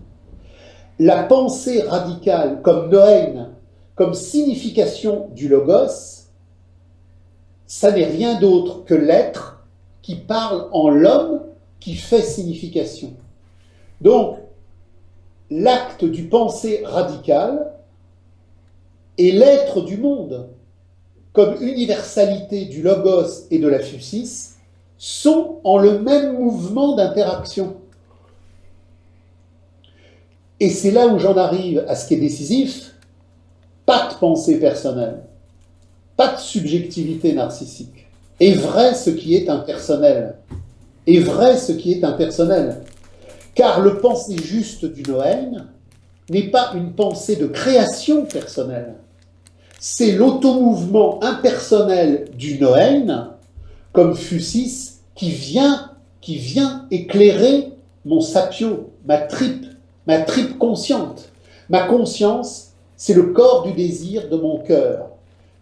La pensée radicale, comme Noën, comme signification du logos, ça n'est rien d'autre que l'être qui parle en l'homme, qui fait signification. Donc, l'acte du penser radical et l'être du monde, comme universalité du logos et de la physis, sont en le même mouvement d'interaction. Et c'est là où j'en arrive à ce qui est décisif, pas de pensée personnelle, pas de subjectivité narcissique. Est vrai ce qui est impersonnel. Est vrai ce qui est impersonnel. Car le penser juste du Noën n'est pas une pensée de création personnelle. C'est l'automouvement impersonnel du Noën, comme physis, qui vient éclairer mon sapio, ma tripe consciente. Ma conscience, c'est le corps du désir de mon cœur.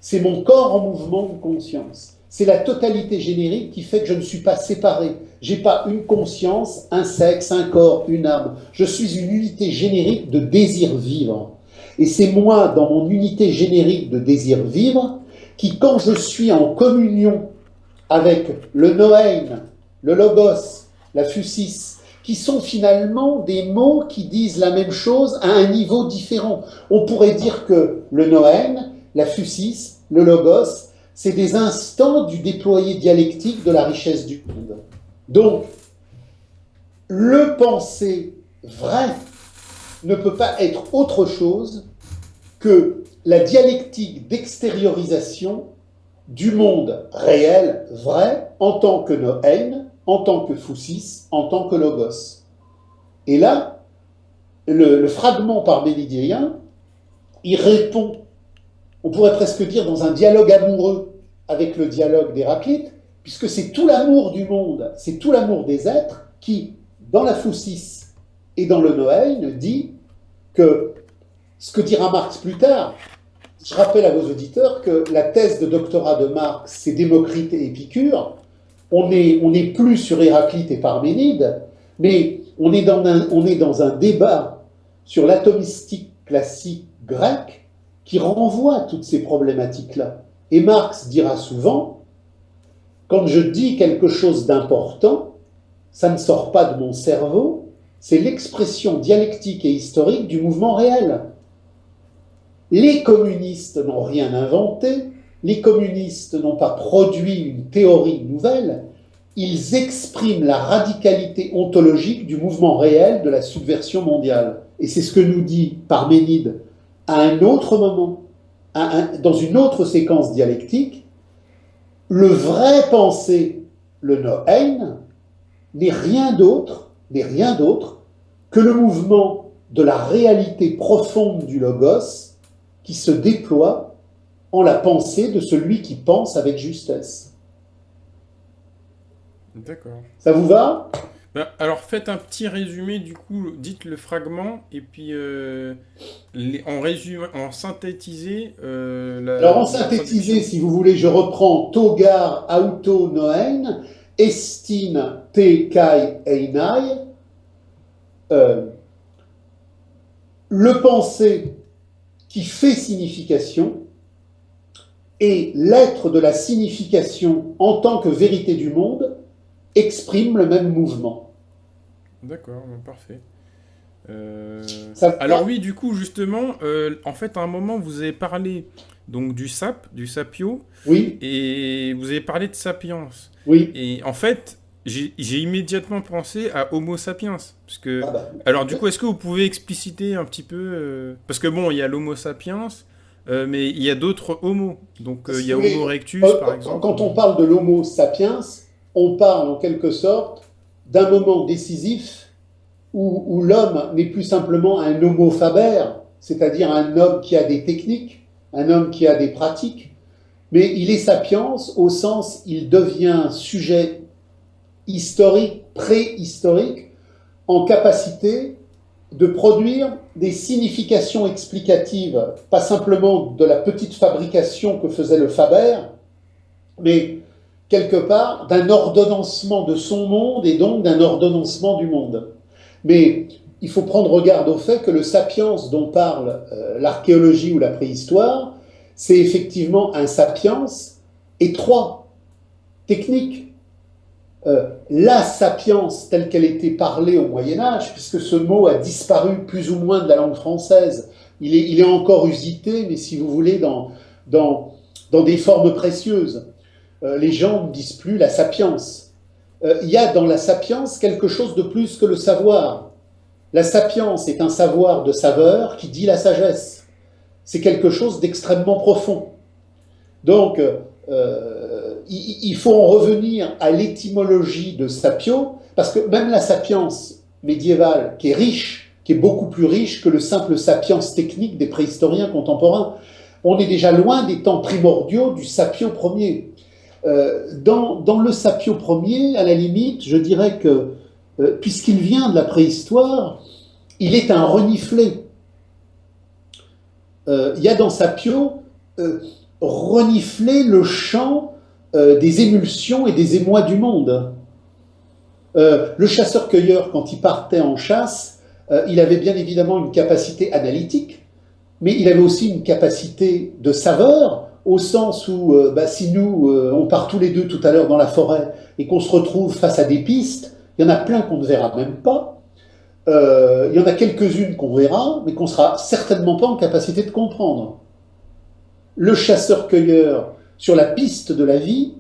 C'est mon corps en mouvement de conscience. C'est la totalité générique qui fait que je ne suis pas séparé. Je n'ai pas une conscience, un sexe, un corps, une âme. Je suis une unité générique de désir vivre. Et c'est moi, dans mon unité générique de désir vivre, qui, quand je suis en communion avec le Noën, le logos, la physis, qui sont finalement des mots qui disent la même chose à un niveau différent. On pourrait dire que le Noën, la physis, le logos, c'est des instants du déployé dialectique de la richesse du monde. Donc, le penser vrai ne peut pas être autre chose que la dialectique d'extériorisation du monde réel, vrai, en tant que Noën, en tant que physis, en tant que logos. Et là, le fragment parménidien, il répond, on pourrait presque dire, dans un dialogue amoureux avec le dialogue d'Héraclite, puisque c'est tout l'amour du monde, c'est tout l'amour des êtres qui, dans la physis et dans le Noën, dit que ce que dira Marx plus tard, je rappelle à vos auditeurs que la thèse de doctorat de Marx, c'est Démocrite et Épicure. On n'est plus sur Héraclite et Parménide, mais on est dans un débat sur l'atomistique classique grecque qui renvoie à toutes ces problématiques-là. Et Marx dira souvent, quand je dis quelque chose d'important, ça ne sort pas de mon cerveau, c'est l'expression dialectique et historique du mouvement réel. Les communistes n'ont rien inventé, les communistes n'ont pas produit une théorie nouvelle, ils expriment la radicalité ontologique du mouvement réel de la subversion mondiale. Et c'est ce que nous dit Parménide à un autre moment, dans une autre séquence dialectique. Le vrai penser le Noein n'est rien d'autre que le mouvement de la réalité profonde du Logos qui se déploie en la pensée de celui qui pense avec justesse. D'accord. Ça vous va? Ben, alors faites un petit résumé, du coup, dites le fragment, et puis en résumé, en synthétiser Alors en synthétisé, si vous voulez, je reprends Togar auto noen, estin te kai einai, le pensée qui fait signification et l'être de la signification en tant que vérité du monde exprime le même mouvement. D'accord, parfait. Alors oui, du coup, justement, en fait, à un moment, vous avez parlé donc du sapio, oui. Et vous avez parlé de sapiens. Oui. Et en fait, j'ai immédiatement pensé à Homo sapiens. Parce que, alors, du coup, est-ce que vous pouvez expliciter un petit peu parce que bon, il y a l'Homo sapiens, mais il y a d'autres Homo. Donc, il y a Homo erectus, par exemple. Quand on parle de l'Homo sapiens, on parle en quelque sorte d'un moment décisif où l'homme n'est plus simplement un homo faber, c'est-à-dire un homme qui a des techniques, un homme qui a des pratiques, mais il est sapiens au sens il devient sujet historique, préhistorique, en capacité de produire des significations explicatives, pas simplement de la petite fabrication que faisait le faber, mais quelque part d'un ordonnancement de son monde et donc d'un ordonnancement du monde. Mais il faut prendre garde au fait que le sapiens dont parle l'archéologie ou la préhistoire, c'est effectivement un sapiens étroit, technique. La sapiens telle qu'elle était parlée au Moyen-Âge, puisque ce mot a disparu plus ou moins de la langue française, il est encore usité, mais si vous voulez, dans des formes précieuses. Les gens ne disent plus la sapiens. Il y a dans la sapiens quelque chose de plus que le savoir. La sapiens est un savoir de saveur qui dit la sagesse. C'est quelque chose d'extrêmement profond. Donc, il faut en revenir à l'étymologie de sapio, parce que même la sapiens médiévale, qui est riche, qui est beaucoup plus riche que le simple sapiens technique des préhistoriens contemporains, on est déjà loin des temps primordiaux du sapio premier. Dans le sapio premier, à la limite, je dirais que, puisqu'il vient de la préhistoire, il est un reniflé. Il y a dans sapio renifler le champ des émulsions et des émois du monde. Le chasseur-cueilleur, quand il partait en chasse, il avait bien évidemment une capacité analytique, mais il avait aussi une capacité de saveur, au sens où, si nous, on part tous les deux tout à l'heure dans la forêt et qu'on se retrouve face à des pistes, il y en a plein qu'on ne verra même pas. Il y en a quelques-unes qu'on verra, mais qu'on ne sera certainement pas en capacité de comprendre. Le chasseur-cueilleur, sur la piste de la vie,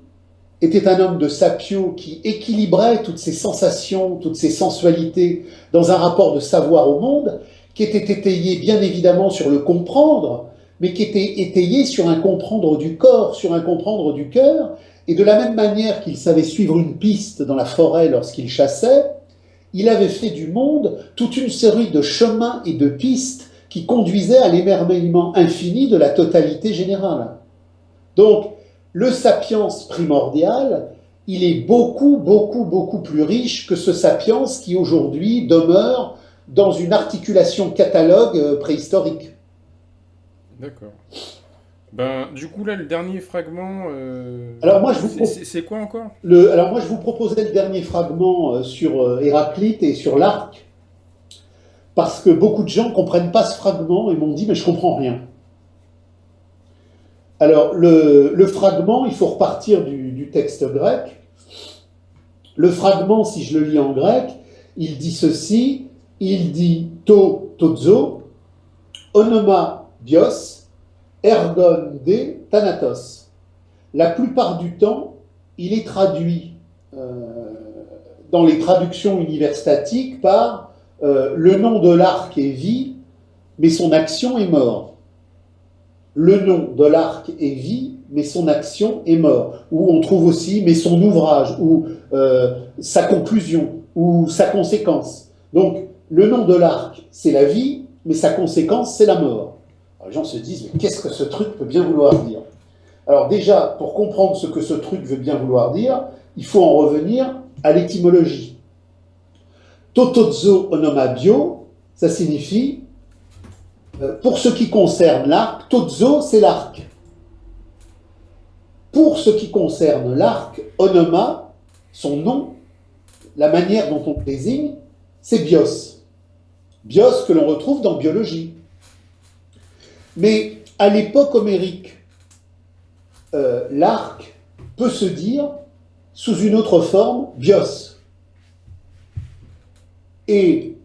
était un homme de sapio qui équilibrait toutes ses sensations, toutes ses sensualités dans un rapport de savoir au monde, qui était étayé bien évidemment sur le comprendre, mais qui était étayé sur un comprendre du corps, sur un comprendre du cœur, et de la même manière qu'il savait suivre une piste dans la forêt lorsqu'il chassait, il avait fait du monde toute une série de chemins et de pistes qui conduisaient à l'émerveillement infini de la totalité générale. Donc, le sapiens primordial, il est beaucoup, beaucoup, beaucoup plus riche que ce sapiens qui aujourd'hui demeure dans une articulation catalogue préhistorique. D'accord. Ben, du coup, là, le dernier fragment, alors moi, c'est quoi encore? Alors moi, je vous proposais le dernier fragment sur Héraclite et sur l'arc, parce que beaucoup de gens ne comprennent pas ce fragment et m'ont dit « mais je ne comprends rien ». Alors, le fragment, il faut repartir du texte grec. Le fragment, si je le lis en grec, il dit ceci, il dit « to tozo, onoma bios, ergon de thanatos ». La plupart du temps, il est traduit dans les traductions universitatiques par le nom de l'arc est vie, mais son action est mort. le nom de l'arc est vie, mais son action est mort. Ou on trouve aussi, mais son ouvrage, ou sa conclusion, ou sa conséquence. Donc, le nom de l'arc, c'est la vie, mais sa conséquence, c'est la mort. Alors, les gens se disent, mais qu'est-ce que ce truc peut bien vouloir dire? Alors déjà, pour comprendre ce que ce truc veut bien vouloir dire, il faut en revenir à l'étymologie. Totozo onoma bio, ça signifie, pour ce qui concerne l'arc, tozo, c'est l'arc. Pour ce qui concerne l'arc, onoma, son nom, la manière dont on le désigne, c'est bios. Bios que l'on retrouve dans biologie. Mais à l'époque homérique, l'arc peut se dire sous une autre forme, bios. Et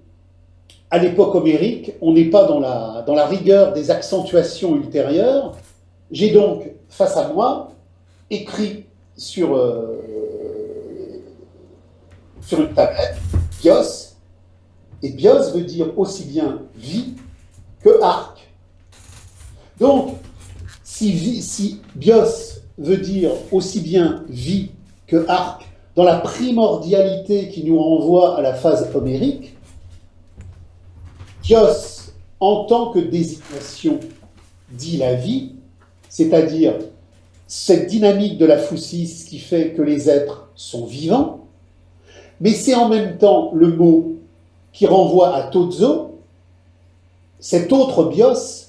à l'époque homérique, on n'est pas dans la rigueur des accentuations ultérieures. J'ai donc face à moi écrit sur une tablette bios, et bios veut dire aussi bien vie que arc. Donc, si bios veut dire aussi bien vie que arc, dans la primordialité qui nous renvoie à la phase homérique, bios, en tant que désignation, dit la vie, c'est-à-dire cette dynamique de la phoussis qui fait que les êtres sont vivants, mais c'est en même temps le mot qui renvoie à tozo, cet autre bios.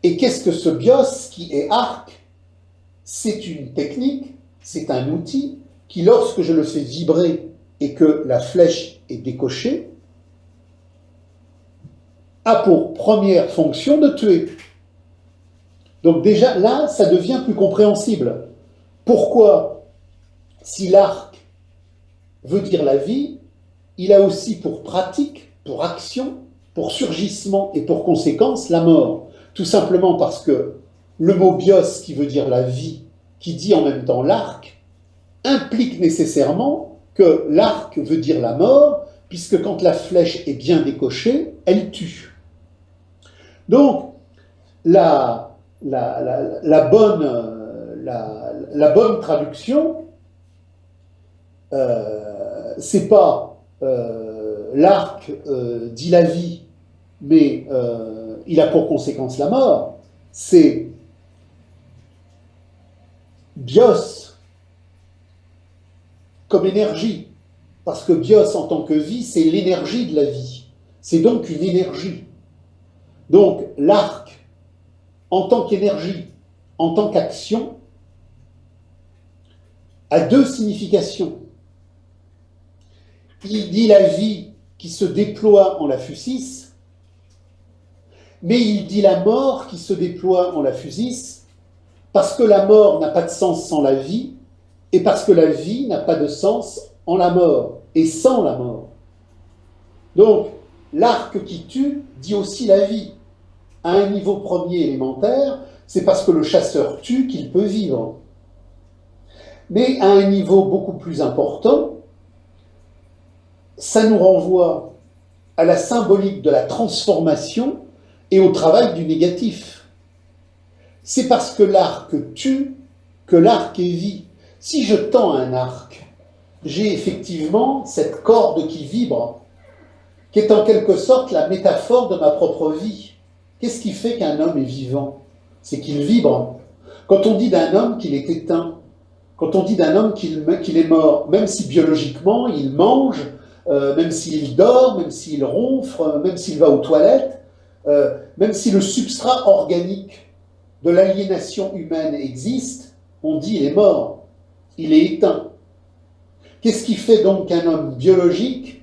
Et qu'est-ce que ce bios qui est arc? C'est une technique, c'est un outil qui, lorsque je le fais vibrer et que la flèche est décochée, a pour première fonction de tuer. Donc déjà, là, ça devient plus compréhensible. Pourquoi, si l'arc veut dire la vie, il a aussi pour pratique, pour action, pour surgissement et pour conséquence la mort? Tout simplement parce que le mot bios, qui veut dire la vie, qui dit en même temps l'arc, implique nécessairement que l'arc veut dire la mort, puisque quand la flèche est bien décochée, elle tue. Donc, la bonne traduction, c'est pas l'arc dit la vie, mais il a pour conséquence la mort, c'est bios comme énergie, parce que bios en tant que vie, c'est l'énergie de la vie, c'est donc une énergie. Donc l'arc, en tant qu'énergie, en tant qu'action, a deux significations. Il dit la vie qui se déploie en la phusis, mais il dit la mort qui se déploie en la phusis, parce que la mort n'a pas de sens sans la vie, et parce que la vie n'a pas de sens en la mort, et sans la mort. Donc, l'arc qui tue dit aussi la vie. À un niveau premier élémentaire, c'est parce que le chasseur tue qu'il peut vivre. Mais à un niveau beaucoup plus important, ça nous renvoie à la symbolique de la transformation et au travail du négatif. C'est parce que l'arc tue que l'arc est vie. Si je tends un arc, j'ai effectivement cette corde qui vibre, qui est en quelque sorte la métaphore de ma propre vie. Qu'est-ce qui fait qu'un homme est vivant? C'est qu'il vibre. Quand on dit d'un homme qu'il est éteint, quand on dit d'un homme qu'il est mort, même si biologiquement il mange, même s'il dort, même s'il ronfle, même s'il va aux toilettes, même si le substrat organique de l'aliénation humaine existe, on dit il est mort, il est éteint. Qu'est-ce qui fait donc qu'un homme biologique,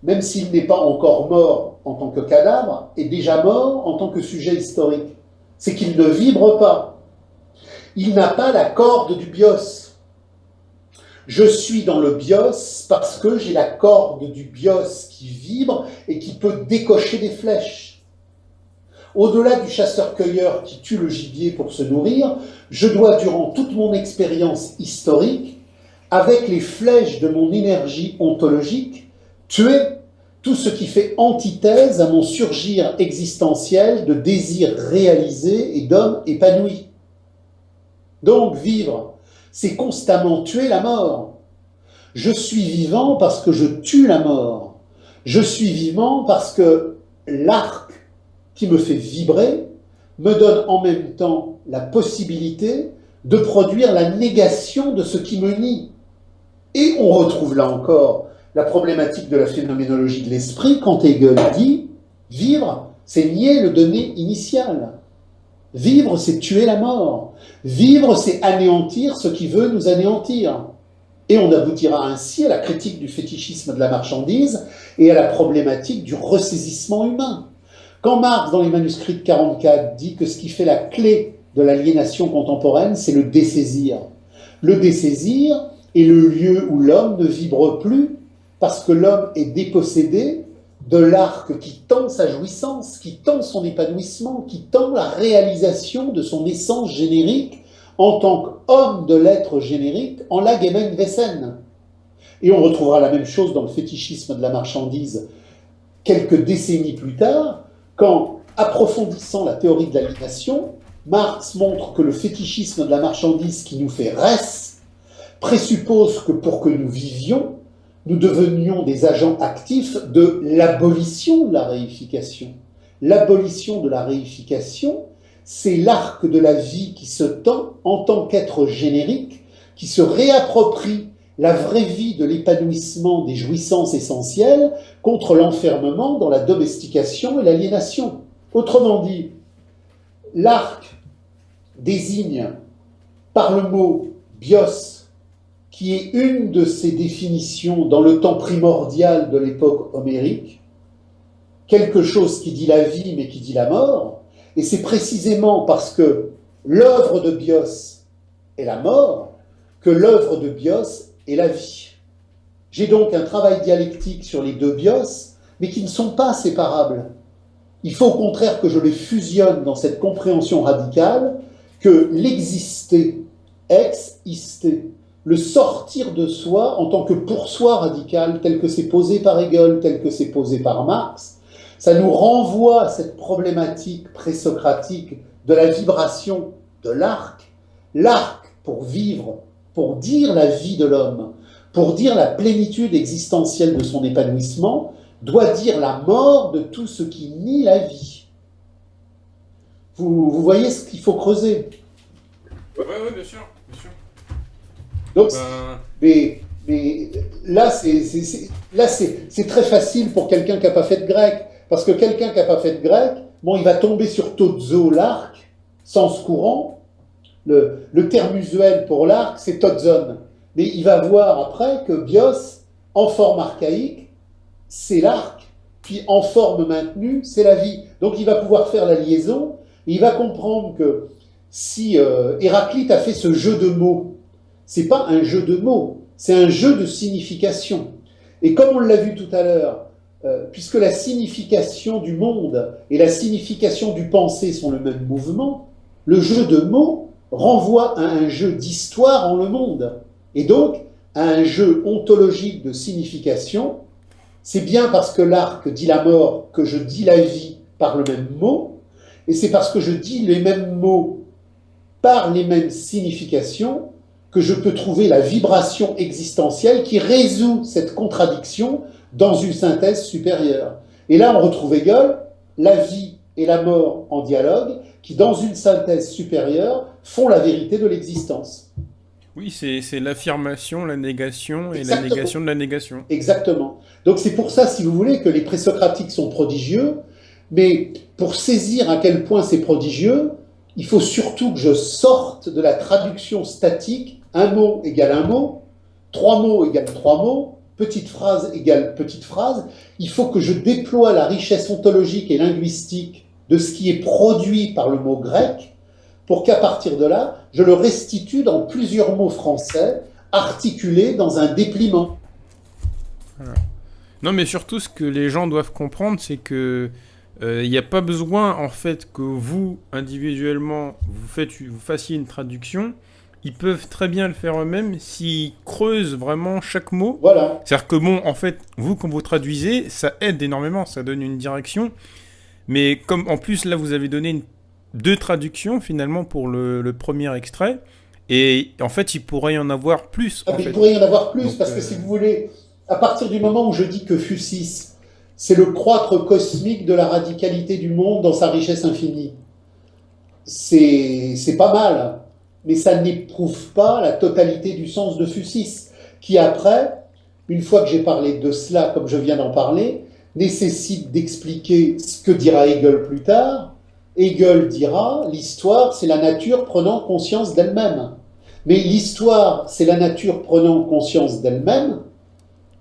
même s'il n'est pas encore mort en tant que cadavre, est déjà mort en tant que sujet historique? C'est qu'il ne vibre pas. Il n'a pas la corde du bios. Je suis dans le bios parce que j'ai la corde du bios qui vibre et qui peut décocher des flèches. Au-delà du chasseur-cueilleur qui tue le gibier pour se nourrir, je dois, durant toute mon expérience historique, avec les flèches de mon énergie ontologique, tuer tout ce qui fait antithèse à mon surgir existentiel de désir réalisé et d'homme épanoui. Donc vivre, c'est constamment tuer la mort. Je suis vivant parce que je tue la mort. Je suis vivant parce que l'arc qui me fait vibrer me donne en même temps la possibilité de produire la négation de ce qui me nie. Et on retrouve là encore la problématique de la phénoménologie de l'esprit quand Hegel dit « vivre, c'est nier le donné initial ». Vivre, c'est tuer la mort. Vivre, c'est anéantir ce qui veut nous anéantir. Et on aboutira ainsi à la critique du fétichisme de la marchandise et à la problématique du ressaisissement humain. Quand Marx, dans les manuscrits de 1944, dit que ce qui fait la clé de l'aliénation contemporaine, c'est le dessaisir. Le dessaisir est le lieu où l'homme ne vibre plus parce que l'homme est dépossédé de l'arc qui tend sa jouissance, qui tend son épanouissement, qui tend la réalisation de son essence générique en tant qu'homme de l'être générique en la Gemeinwesen. Et on retrouvera la même chose dans le fétichisme de la marchandise quelques décennies plus tard, quand, approfondissant la théorie de l'aliénation, Marx montre que le fétichisme de la marchandise qui nous fait res présuppose que pour que nous vivions, nous devenions des agents actifs de l'abolition de la réification. L'abolition de la réification, c'est l'arc de la vie qui se tend en tant qu'être générique, qui se réapproprie la vraie vie de l'épanouissement des jouissances essentielles contre l'enfermement dans la domestication et l'aliénation. Autrement dit, l'arc désigne par le mot bios, qui est une de ces définitions dans le temps primordial de l'époque homérique, quelque chose qui dit la vie mais qui dit la mort, et c'est précisément parce que l'œuvre de Bios est la mort que l'œuvre de Bios est la vie. J'ai donc un travail dialectique sur les deux Bios, mais qui ne sont pas séparables. Il faut au contraire que je les fusionne dans cette compréhension radicale que l'exister, ex-ister, le sortir de soi en tant que pour-soi radical, tel que c'est posé par Hegel, tel que c'est posé par Marx, ça nous renvoie à cette problématique présocratique de la vibration de l'arc. L'arc, pour vivre, pour dire la vie de l'homme, pour dire la plénitude existentielle de son épanouissement, doit dire la mort de tout ce qui nie la vie. Vous voyez ce qu'il faut creuser. Oui, bien sûr. Donc, mais là, c'est très facile pour quelqu'un qui n'a pas fait de grec, parce que quelqu'un qui n'a pas fait de grec, bon, il va tomber sur tozo, l'arc, sens courant. Le terme usuel pour l'arc, c'est todzon. Mais il va voir après que bios, en forme archaïque, c'est l'arc, puis en forme maintenue, c'est la vie. Donc il va pouvoir faire la liaison, et il va comprendre que si Héraclite a fait ce jeu de mots, c'est pas un jeu de mots, c'est un jeu de signification. Et comme on l'a vu tout à l'heure, puisque la signification du monde et la signification du pensée sont le même mouvement, le jeu de mots renvoie à un jeu d'histoire en le monde, et donc à un jeu ontologique de signification. C'est bien parce que l'arc dit la mort que je dis la vie par le même mot, et c'est parce que je dis les mêmes mots par les mêmes significations que je peux trouver la vibration existentielle qui résout cette contradiction dans une synthèse supérieure. Et là, on retrouve Hegel, la vie et la mort en dialogue, qui, dans une synthèse supérieure, font la vérité de l'existence. Oui, c'est l'affirmation, la négation et la négation de la négation. Exactement. Donc c'est pour ça, si vous voulez, que les présocratiques sont prodigieux, mais pour saisir à quel point c'est prodigieux, il faut surtout que je sorte de la traduction statique, un mot égale un mot, trois mots égale trois mots, petite phrase égale petite phrase. Il faut que je déploie la richesse ontologique et linguistique de ce qui est produit par le mot grec, pour qu'à partir de là, je le restitue dans plusieurs mots français, articulés dans un dépliement. Voilà. Non, mais surtout, ce que les gens doivent comprendre, c'est que il n'y a pas besoin, en fait, que vous, individuellement, vous fassiez une traduction. ils peuvent très bien le faire eux-mêmes s'ils creusent vraiment chaque mot. Voilà. C'est-à-dire que bon, en fait, vous, quand vous traduisez, ça aide énormément, ça donne une direction. Mais comme en plus, là, vous avez donné deux traductions finalement pour le premier extrait. Et en fait, il pourrait y en avoir plus. Il pourrait y en avoir plus. Donc, parce que si vous voulez, à partir du moment où je dis que Fucis, c'est le croître cosmique de la radicalité du monde dans sa richesse infinie, c'est pas mal. Mais ça n'éprouve pas la totalité du sens de Fucis, qui après, une fois que j'ai parlé de cela, comme je viens d'en parler, nécessite d'expliquer ce que dira Hegel plus tard. Hegel dira, l'histoire, c'est la nature prenant conscience d'elle-même. Mais l'histoire, c'est la nature prenant conscience d'elle-même,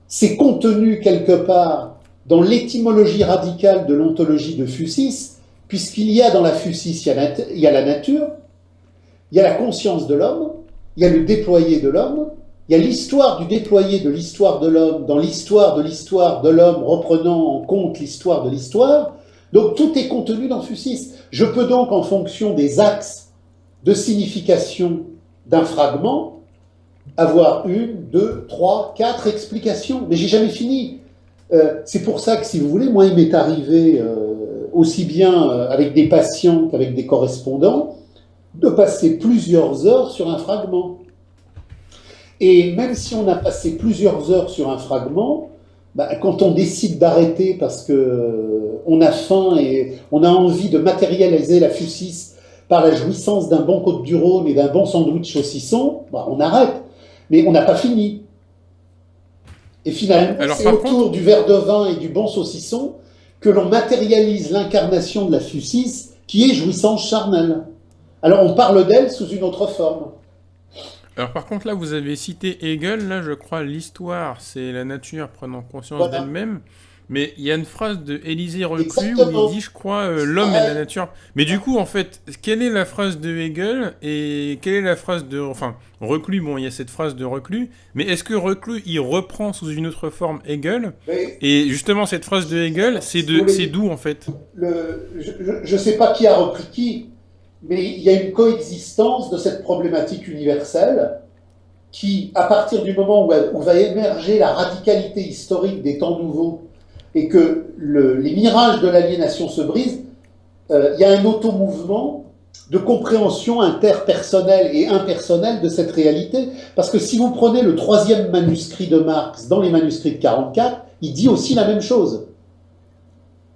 c'est contenu quelque part dans l'étymologie radicale de l'ontologie de Fucis, puisqu'il y a dans la Fucis, il y a la nature, il y a la conscience de l'homme, il y a le déployé de l'homme, il y a l'histoire du déployé de l'histoire de l'homme dans l'histoire de l'homme reprenant en compte l'histoire de l'histoire. Donc tout est contenu dans Fucis. Je peux donc, en fonction des axes de signification d'un fragment, avoir 1, 2, 3, 4 explications. Mais j'ai jamais fini. C'est pour ça que, si vous voulez, moi, il m'est arrivé, aussi bien avec des patients qu'avec des correspondants, de passer plusieurs heures sur un fragment. Et même si on a passé plusieurs heures sur un fragment, quand on décide d'arrêter parce qu'on a faim et on a envie de matérialiser la Fucis par la jouissance d'un bon Côte-du-Rhône et d'un bon sandwich saucisson, on arrête. Mais on n'a pas fini. Et finalement, c'est autour du verre de vin et du bon saucisson que l'on matérialise l'incarnation de la Fucis, qui est jouissance charnelle. Alors on parle d'elle sous une autre forme. Alors par contre, là, vous avez cité Hegel, là, je crois, l'histoire, c'est la nature prenant conscience d'elle-même. Mais il y a une phrase de Élisée Reclus où il dit, je crois, l'homme est la nature. Mais du coup, en fait, quelle est la phrase de Hegel et quelle est la phrase de... Enfin, Reclus, bon, il y a cette phrase de Reclus, mais est-ce que Reclus, il reprend sous une autre forme Hegel? Et justement, cette phrase de Hegel, c'est d'où, en fait? Je ne sais pas qui a repris qui, mais il y a une coexistence de cette problématique universelle qui, à partir du moment où va émerger la radicalité historique des temps nouveaux, et que les mirages de l'aliénation se brisent, il y a un automouvement de compréhension interpersonnelle et impersonnelle de cette réalité. Parce que si vous prenez le 3e manuscrit de Marx dans les manuscrits de 44, il dit aussi la même chose.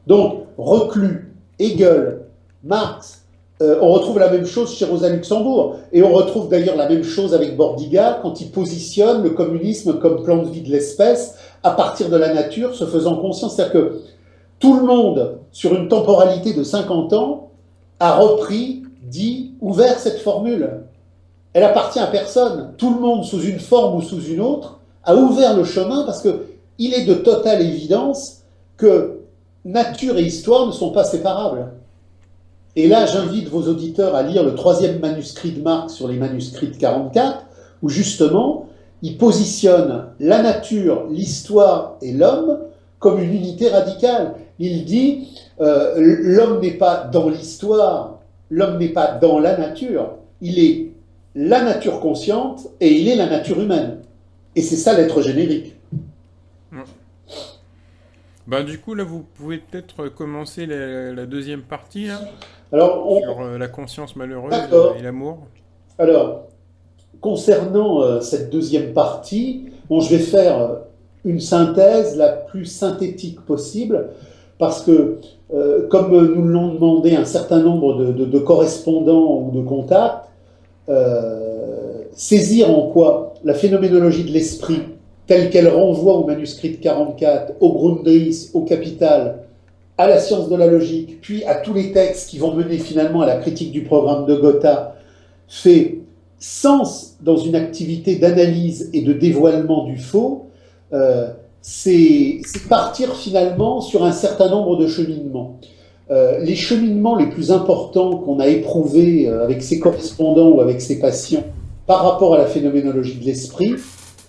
Donc, Reclus, Hegel, Marx, on retrouve la même chose chez Rosa Luxembourg. Et on retrouve d'ailleurs la même chose avec Bordiga quand il positionne le communisme comme plan de vie de l'espèce à partir de la nature, se faisant conscience. C'est-à-dire que tout le monde, sur une temporalité de 50 ans, a repris, dit, ouvert cette formule. Elle appartient à personne. Tout le monde, sous une forme ou sous une autre, a ouvert le chemin parce qu'il est de totale évidence que nature et histoire ne sont pas séparables. Et là, j'invite vos auditeurs à lire le 3e manuscrit de Marx sur les manuscrits de 44, où justement, il positionne la nature, l'histoire et l'homme comme une unité radicale. Il dit, l'homme n'est pas dans l'histoire, l'homme n'est pas dans la nature, il est la nature consciente et il est la nature humaine. Et c'est ça l'être générique. Du coup, là, vous pouvez peut-être commencer la deuxième partie, là, sur la conscience malheureuse et l'amour. Alors, concernant cette deuxième partie, je vais faire une synthèse la plus synthétique possible, parce que, comme nous l'ont demandé un certain nombre de correspondants ou de contacts, saisir en quoi la phénoménologie de l'esprit, telle qu'elle renvoie au manuscrit de 44, au Grundrisse, au Capital, à la science de la logique, puis à tous les textes qui vont mener finalement à la critique du programme de Gotha, fait sens dans une activité d'analyse et de dévoilement du faux, c'est partir finalement sur un certain nombre de cheminements. Les cheminements les plus importants qu'on a éprouvés avec ses correspondants ou avec ses patients par rapport à la phénoménologie de l'esprit,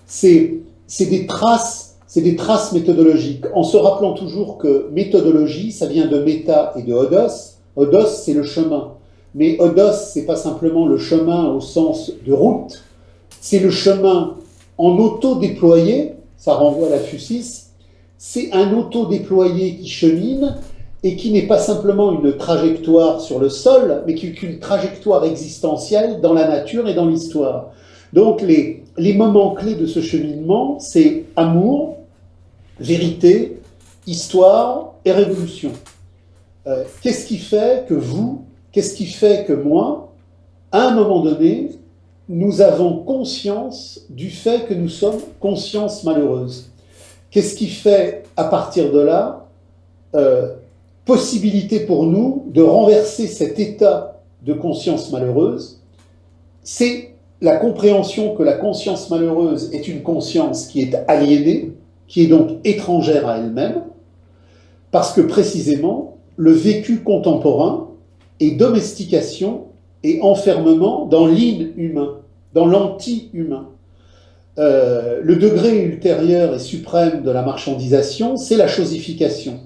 c'est des traces méthodologiques, en se rappelant toujours que méthodologie, ça vient de méta et de odos. Odos, c'est le chemin. mais Odos, c'est pas simplement le chemin au sens de route, c'est le chemin en auto-déployé, ça renvoie à la FU6, c'est un auto-déployé qui chemine et qui n'est pas simplement une trajectoire sur le sol, mais qui est une trajectoire existentielle dans la nature et dans l'histoire. Donc les moments clés de ce cheminement, c'est amour, vérité, histoire et révolution. Qu'est-ce qui fait que vous, qu'est-ce qui fait que moi, à un moment donné, nous avons conscience du fait que nous sommes conscience malheureuse? Qu'est-ce qui fait, à partir de là, possibilité pour nous de renverser cet état de conscience malheureuse? C'est la compréhension que la conscience malheureuse est une conscience qui est aliénée, qui est donc étrangère à elle-même, parce que précisément, le vécu contemporain est domestication et enfermement dans l'inhumain, dans l'anti-humain. Le degré ultérieur et suprême de la marchandisation, c'est la chosification.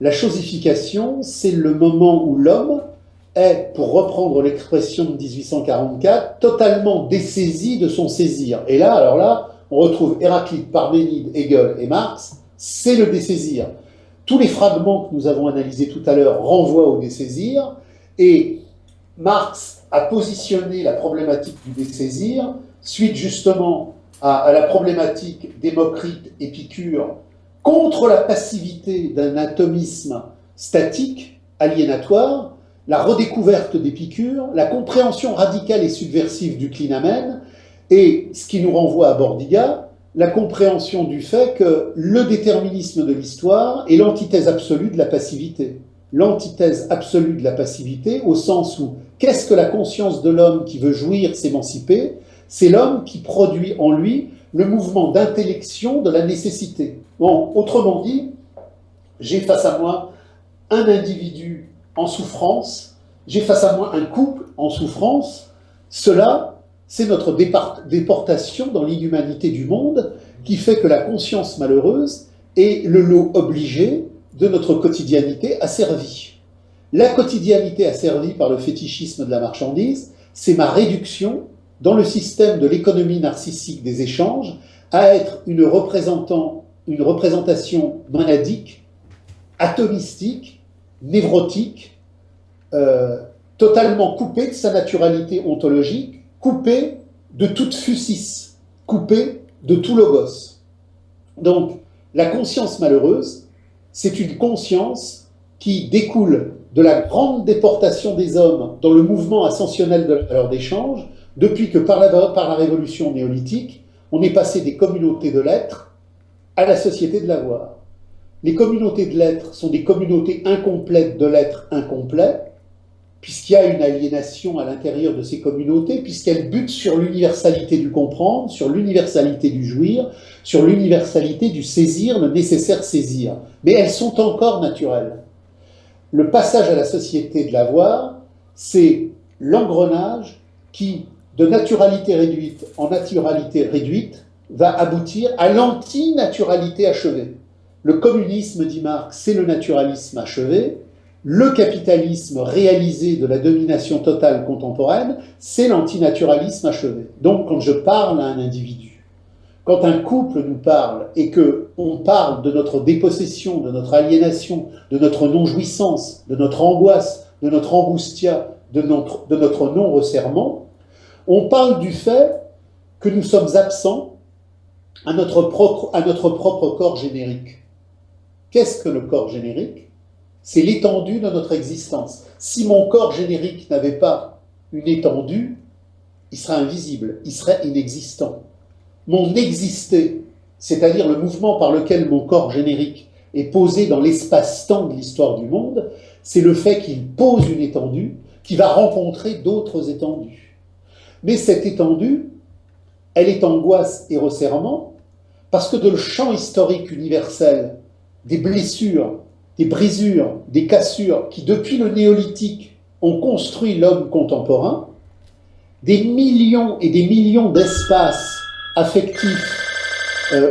La chosification, c'est le moment où l'homme est, pour reprendre l'expression de 1844, totalement dessaisi de son saisir. Et là, alors là, on retrouve Héraclite, Parménide, Hegel et Marx, c'est le dessaisir. Tous les fragments que nous avons analysés tout à l'heure renvoient au dessaisir, et Marx a positionné la problématique du dessaisir suite justement à la problématique Démocrite, Épicure, contre la passivité d'un atomisme statique, aliénatoire, la redécouverte d'Épicure, la compréhension radicale et subversive du clinamen, et ce qui nous renvoie à Bordiga, la compréhension du fait que le déterminisme de l'histoire est l'antithèse absolue de la passivité. L'antithèse absolue de la passivité, au sens où qu'est-ce que la conscience de l'homme qui veut jouir, s'émanciper? C'est l'homme qui produit en lui le mouvement d'intellection de la nécessité. Bon, autrement dit, j'ai face à moi un individu en souffrance, j'ai face à moi un couple en souffrance. Cela, c'est notre déportation dans l'inhumanité du monde qui fait que la conscience malheureuse est le lot obligé de notre quotidianité asservie. La quotidianité asservie par le fétichisme de la marchandise, c'est ma réduction dans le système de l'économie narcissique des échanges à être une représentation monadique, atomistique, névrotique, totalement coupée de sa naturalité ontologique, coupée de toute physis, coupée de tout logos. Donc, la conscience malheureuse, c'est une conscience qui découle de la grande déportation des hommes dans le mouvement ascensionnel de la valeur d'échange, depuis que par la révolution néolithique, on est passé des communautés de l'être à la société de l'avoir. Les communautés de l'être sont des communautés incomplètes de l'être incomplet, puisqu'il y a une aliénation à l'intérieur de ces communautés, puisqu'elles butent sur l'universalité du comprendre, sur l'universalité du jouir, sur l'universalité du saisir, le nécessaire saisir. Mais elles sont encore naturelles. Le passage à la société de l'avoir, c'est l'engrenage qui, de naturalité réduite en naturalité réduite, va aboutir à l'antinaturalité achevée. Le communisme, dit Marx, c'est le naturalisme achevé. Le capitalisme réalisé de la domination totale contemporaine, c'est l'antinaturalisme achevé. Donc, quand je parle à un individu, quand un couple nous parle et qu'on parle de notre dépossession, de notre aliénation, de notre non-jouissance, de notre angoisse, de notre angustia, de notre non-resserrement, on parle du fait que nous sommes absents à notre propre corps générique. Qu'est-ce que le corps générique? C'est l'étendue de notre existence. Si mon corps générique n'avait pas une étendue, il serait invisible, il serait inexistant. Mon exister, c'est-à-dire le mouvement par lequel mon corps générique est posé dans l'espace-temps de l'histoire du monde, c'est le fait qu'il pose une étendue qui va rencontrer d'autres étendues. Mais cette étendue, elle est angoisse et resserrement, parce que de le champ historique universel, des blessures, des brisures, des cassures qui, depuis le néolithique, ont construit l'homme contemporain, des millions et des millions d'espaces affectifs,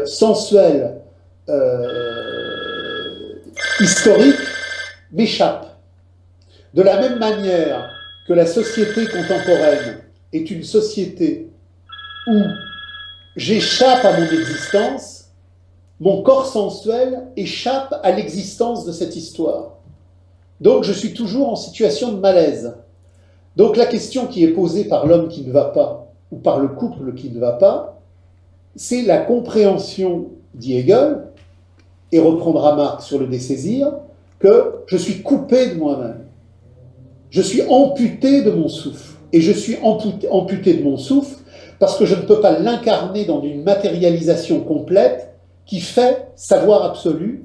sensuels, historiques, m'échappent. De la même manière que la société contemporaine est une société où j'échappe à mon existence, mon corps sensuel échappe à l'existence de cette histoire. Donc je suis toujours en situation de malaise. Donc la question qui est posée par l'homme qui ne va pas, ou par le couple qui ne va pas, c'est la compréhension, dit Hegel, et reprendra Marx sur le dessaisir, que je suis coupé de moi-même. Je suis amputé de mon souffle. Et je suis amputé de mon souffle parce que je ne peux pas l'incarner dans une matérialisation complète qui fait savoir absolu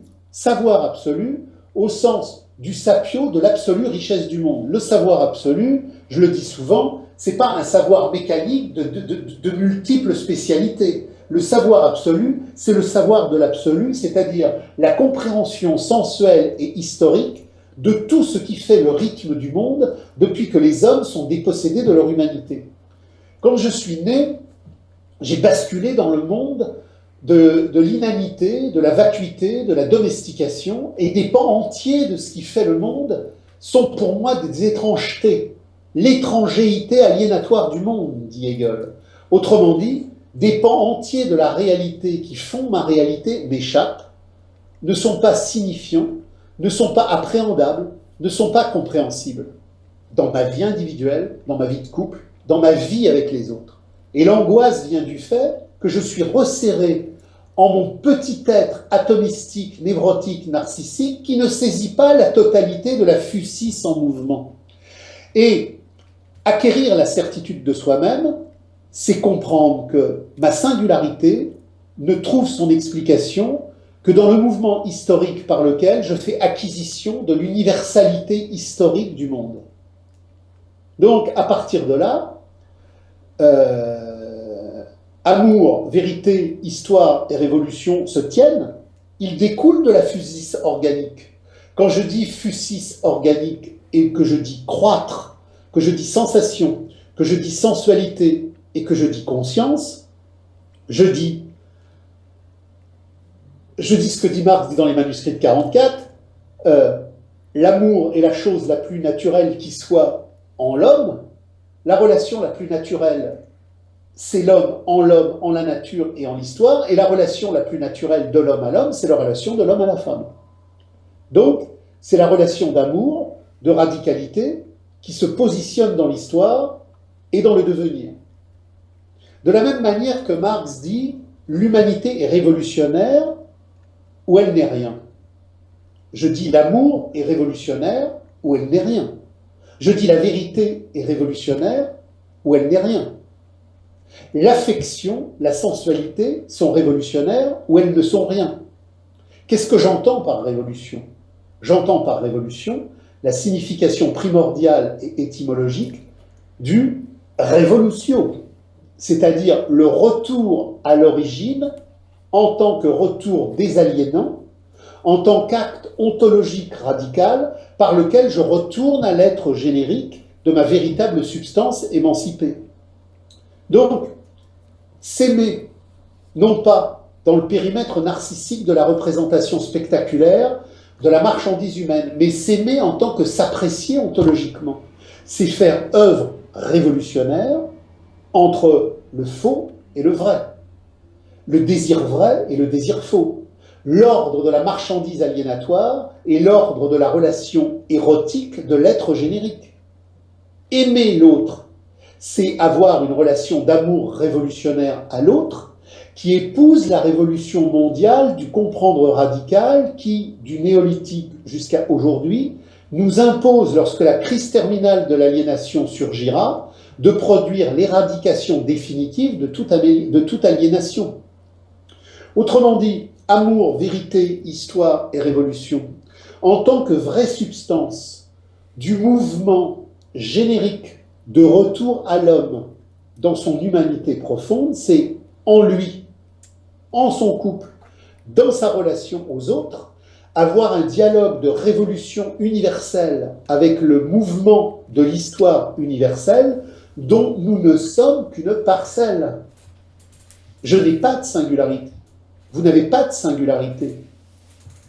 au sens du sapio, de l'absolue richesse du monde. Le savoir absolu, je le dis souvent, c'est pas un savoir mécanique de multiples spécialités. Le savoir absolu, c'est le savoir de l'absolu, c'est-à-dire la compréhension sensuelle et historique de tout ce qui fait le rythme du monde depuis que les hommes sont dépossédés de leur humanité. Quand je suis né, j'ai basculé dans le monde de l'inanité, de la vacuité, de la domestication, et des pans entiers de ce qui fait le monde sont pour moi des étrangetés, l'étrangéité aliénatoire du monde, dit Hegel. Autrement dit, des pans entiers de la réalité qui font ma réalité m'échappent, ne sont pas signifiants, ne sont pas appréhendables, ne sont pas compréhensibles dans ma vie individuelle, dans ma vie de couple, dans ma vie avec les autres. Et l'angoisse vient du fait que je suis resserré en mon petit être atomistique, névrotique, narcissique, qui ne saisit pas la totalité de la fusis en mouvement. Et acquérir la certitude de soi-même, c'est comprendre que ma singularité ne trouve son explication que dans le mouvement historique par lequel je fais acquisition de l'universalité historique du monde. Donc, à partir de là, amour, vérité, histoire et révolution se tiennent, ils découlent de la fusis organique. Quand je dis fusis organique et que je dis croître, que je dis sensation, que je dis sensualité et que je dis conscience, je dis ce que dit Marx dans les manuscrits de 44, l'amour est la chose la plus naturelle qui soit en l'homme, la relation la plus naturelle, c'est l'homme, en la nature et en l'histoire, et la relation la plus naturelle de l'homme à l'homme, c'est la relation de l'homme à la femme. Donc, c'est la relation d'amour, de radicalité, qui se positionne dans l'histoire et dans le devenir. De la même manière que Marx dit, l'humanité est révolutionnaire ou elle n'est rien. Je dis l'amour est révolutionnaire ou elle n'est rien. Je dis la vérité est révolutionnaire ou elle n'est rien. L'affection, la sensualité sont révolutionnaires ou elles ne sont rien. Qu'est-ce que j'entends par révolution? J'entends par révolution la signification primordiale et étymologique du révolutio, c'est-à-dire le retour à l'origine en tant que retour désaliénant, en tant qu'acte ontologique radical par lequel je retourne à l'être générique de ma véritable substance émancipée. Donc, s'aimer, non pas dans le périmètre narcissique de la représentation spectaculaire, de la marchandise humaine, mais s'aimer en tant que s'apprécier ontologiquement, c'est faire œuvre révolutionnaire entre le faux et le vrai, le désir vrai et le désir faux, l'ordre de la marchandise aliénatoire et l'ordre de la relation érotique de l'être générique. Aimer l'autre, c'est avoir une relation d'amour révolutionnaire à l'autre qui épouse la révolution mondiale du comprendre radical qui, du néolithique jusqu'à aujourd'hui, nous impose, lorsque la crise terminale de l'aliénation surgira, de produire l'éradication définitive de toute aliénation. Autrement dit, amour, vérité, histoire et révolution, en tant que vraie substance du mouvement générique de retour à l'homme dans son humanité profonde, c'est en lui, en son couple, dans sa relation aux autres, avoir un dialogue de révolution universelle avec le mouvement de l'histoire universelle dont nous ne sommes qu'une parcelle. Je n'ai pas de singularité. Vous n'avez pas de singularité.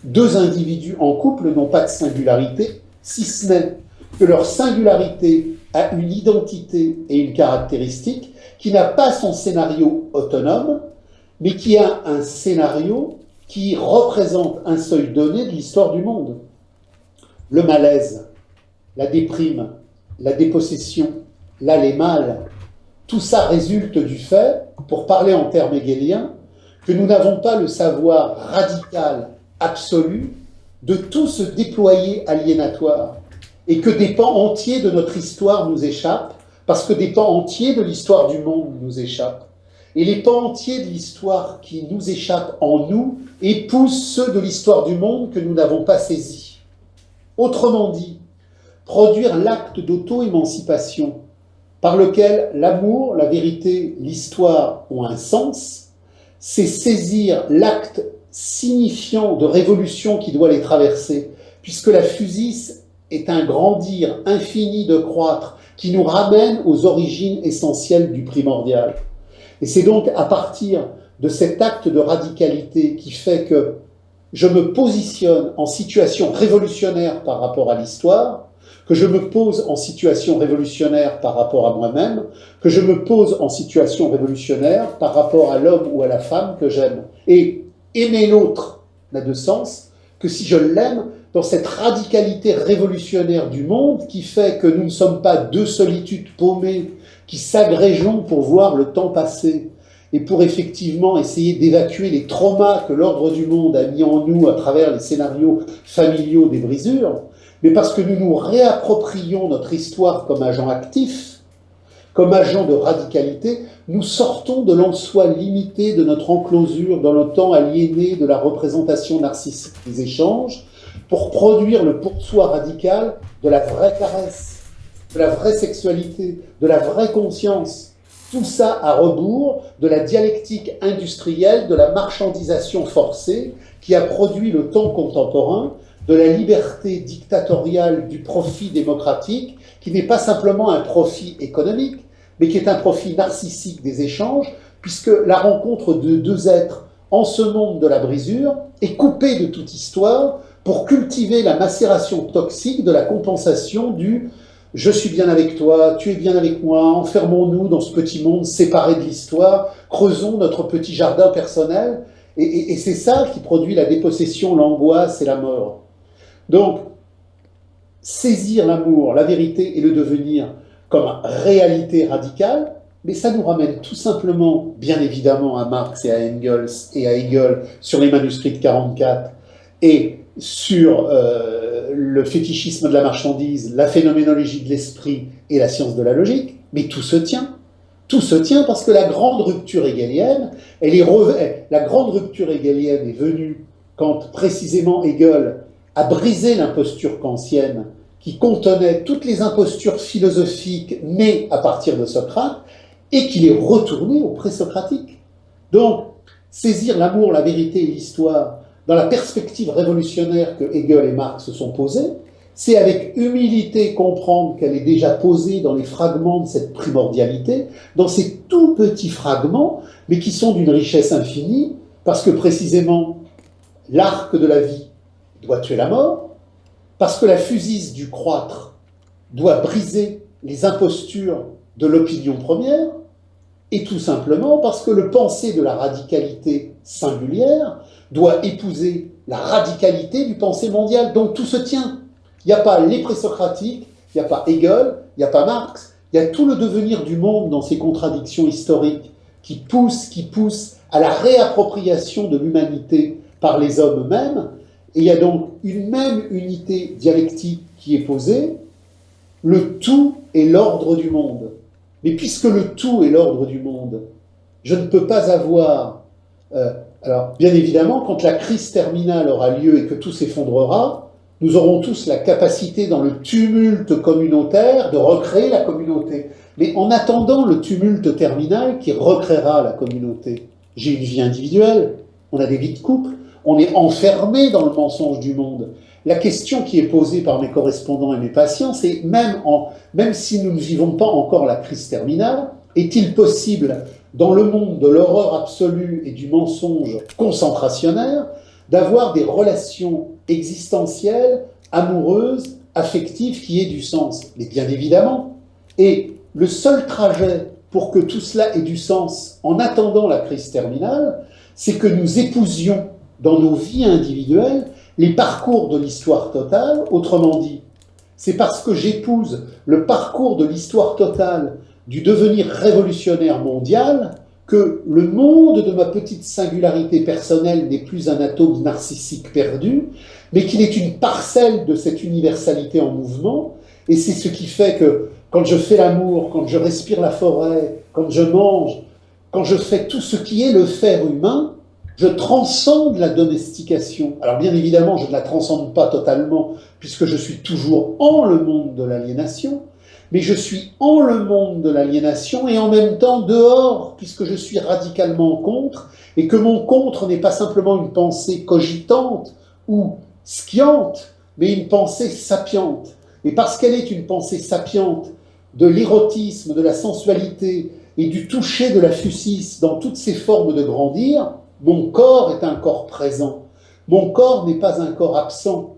Deux individus en couple n'ont pas de singularité, si ce n'est que leur singularité a une identité et une caractéristique, qui n'a pas son scénario autonome, mais qui a un scénario qui représente un seuil donné de l'histoire du monde. Le malaise, la déprime, la dépossession, l'allée-mal, tout ça résulte du fait, pour parler en termes hegéliens, que nous n'avons pas le savoir radical, absolu, de tout ce déployer aliénatoire, et que des pans entiers de notre histoire nous échappent, parce que des pans entiers de l'histoire du monde nous échappent. Et les pans entiers de l'histoire qui nous échappent en nous épousent ceux de l'histoire du monde que nous n'avons pas saisis. Autrement dit, produire l'acte d'auto-émancipation par lequel l'amour, la vérité, l'histoire ont un sens, c'est saisir l'acte signifiant de révolution qui doit les traverser, puisque la physis est un grandir infini de croître qui nous ramène aux origines essentielles du primordial. Et c'est donc à partir de cet acte de radicalité qui fait que je me positionne en situation révolutionnaire par rapport à l'histoire, que je me pose en situation révolutionnaire par rapport à moi-même, que je me pose en situation révolutionnaire par rapport à l'homme ou à la femme que j'aime. Et aimer l'autre n'a de sens que si je l'aime dans cette radicalité révolutionnaire du monde qui fait que nous ne sommes pas deux solitudes paumées qui s'agrégeons pour voir le temps passer et pour effectivement essayer d'évacuer les traumas que l'ordre du monde a mis en nous à travers les scénarios familiaux des brisures, mais parce que nous nous réapproprions notre histoire comme agent actif, comme agent de radicalité, nous sortons de l'en-soi limité de notre enclosure dans le temps aliéné de la représentation narcissique des échanges, pour produire le pour-soi radical de la vraie caresse, de la vraie sexualité, de la vraie conscience. Tout ça à rebours de la dialectique industrielle, de la marchandisation forcée qui a produit le temps contemporain, de la liberté dictatoriale du profit démocratique, qui n'est pas simplement un profit économique, mais qui est un profit narcissique des échanges, puisque la rencontre de deux êtres en ce monde de la brisure est coupée de toute histoire pour cultiver la macération toxique de la compensation du « je suis bien avec toi, tu es bien avec moi, enfermons-nous dans ce petit monde séparé de l'histoire, creusons notre petit jardin personnel ». Et c'est ça qui produit la dépossession, l'angoisse et la mort. Donc, saisir l'amour, la vérité et le devenir comme réalité radicale, mais ça nous ramène tout simplement, bien évidemment, à Marx et à Engels et à Hegel sur les manuscrits de 1944 et sur le fétichisme de la marchandise, la phénoménologie de l'esprit et la science de la logique, mais tout se tient. Tout se tient parce que la grande rupture hegelienne, la grande rupture hegelienne est venue quand précisément Hegel a brisé l'imposture kantienne qui contenait toutes les impostures philosophiques nées à partir de Socrate et qu'il est retourné au présocratique. Donc, saisir l'amour, la vérité et l'histoire dans la perspective révolutionnaire que Hegel et Marx se sont posés, c'est avec humilité comprendre qu'elle est déjà posée dans les fragments de cette primordialité, dans ces tout petits fragments, mais qui sont d'une richesse infinie, parce que précisément, l'arc de la vie doit tuer la mort, parce que la physis du croître doit briser les impostures de l'opinion première, et tout simplement parce que le penser de la radicalité singulière doit épouser la radicalité du penser mondial. Donc tout se tient. Il n'y a pas les présocratiques, il n'y a pas Hegel, il n'y a pas Marx, il y a tout le devenir du monde dans ces contradictions historiques qui poussent à la réappropriation de l'humanité par les hommes eux-mêmes. Et il y a donc une même unité dialectique qui est posée, le tout est l'ordre du monde. Mais puisque le tout est l'ordre du monde, je ne peux pas avoir... alors, bien évidemment, quand la crise terminale aura lieu et que tout s'effondrera, nous aurons tous la capacité, dans le tumulte communautaire, de recréer la communauté. Mais en attendant le tumulte terminal qui recréera la communauté, j'ai une vie individuelle, on a des vies de couple, on est enfermé dans le mensonge du monde. La question qui est posée par mes correspondants et mes patients, c'est même si nous ne vivons pas encore la crise terminale, est-il possible, dans le monde de l'horreur absolue et du mensonge concentrationnaire, d'avoir des relations existentielles, amoureuses, affectives, qui aient du sens? Mais bien évidemment, Et le seul trajet pour que tout cela ait du sens en attendant la crise terminale, c'est que nous épousions dans nos vies individuelles les parcours de l'histoire totale. Autrement dit, c'est parce que j'épouse le parcours de l'histoire totale du devenir révolutionnaire mondial que le monde de ma petite singularité personnelle n'est plus un atome narcissique perdu, mais qu'il est une parcelle de cette universalité en mouvement. Et c'est ce qui fait que quand je fais l'amour, quand je respire la forêt, quand je mange, quand je fais tout ce qui est le faire humain, je transcende la domestication. Alors bien évidemment, je ne la transcende pas totalement, puisque je suis toujours en le monde de l'aliénation, mais je suis en le monde de l'aliénation et en même temps dehors, puisque je suis radicalement contre, et que mon contre n'est pas simplement une pensée cogitante ou sciente, mais une pensée sapiente. Et parce qu'elle est une pensée sapiente de l'érotisme, de la sensualité et du toucher de la fucis dans toutes ses formes de grandir, mon corps est un corps présent. Mon corps n'est pas un corps absent,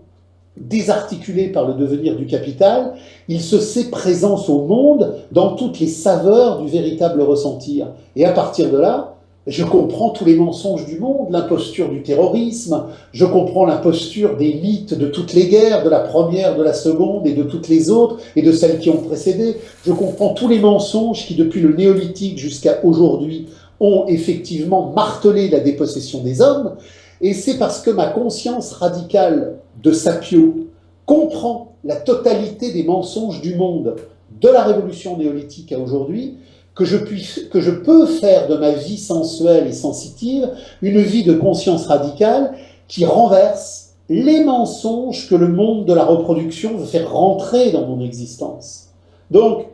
désarticulé par le devenir du capital. Il se sait présence au monde dans toutes les saveurs du véritable ressentir. Et à partir de là, je comprends tous les mensonges du monde, l'imposture du terrorisme, je comprends l'imposture des mythes de toutes les guerres, de la première, de la seconde et de toutes les autres, et de celles qui ont précédé. Je comprends tous les mensonges qui, depuis le néolithique jusqu'à aujourd'hui, ont effectivement martelé la dépossession des hommes. Et c'est parce que ma conscience radicale de sapio comprend la totalité des mensonges du monde, de la révolution néolithique à aujourd'hui, que je peux faire de ma vie sensuelle et sensitive une vie de conscience radicale qui renverse les mensonges que le monde de la reproduction veut faire rentrer dans mon existence. Donc,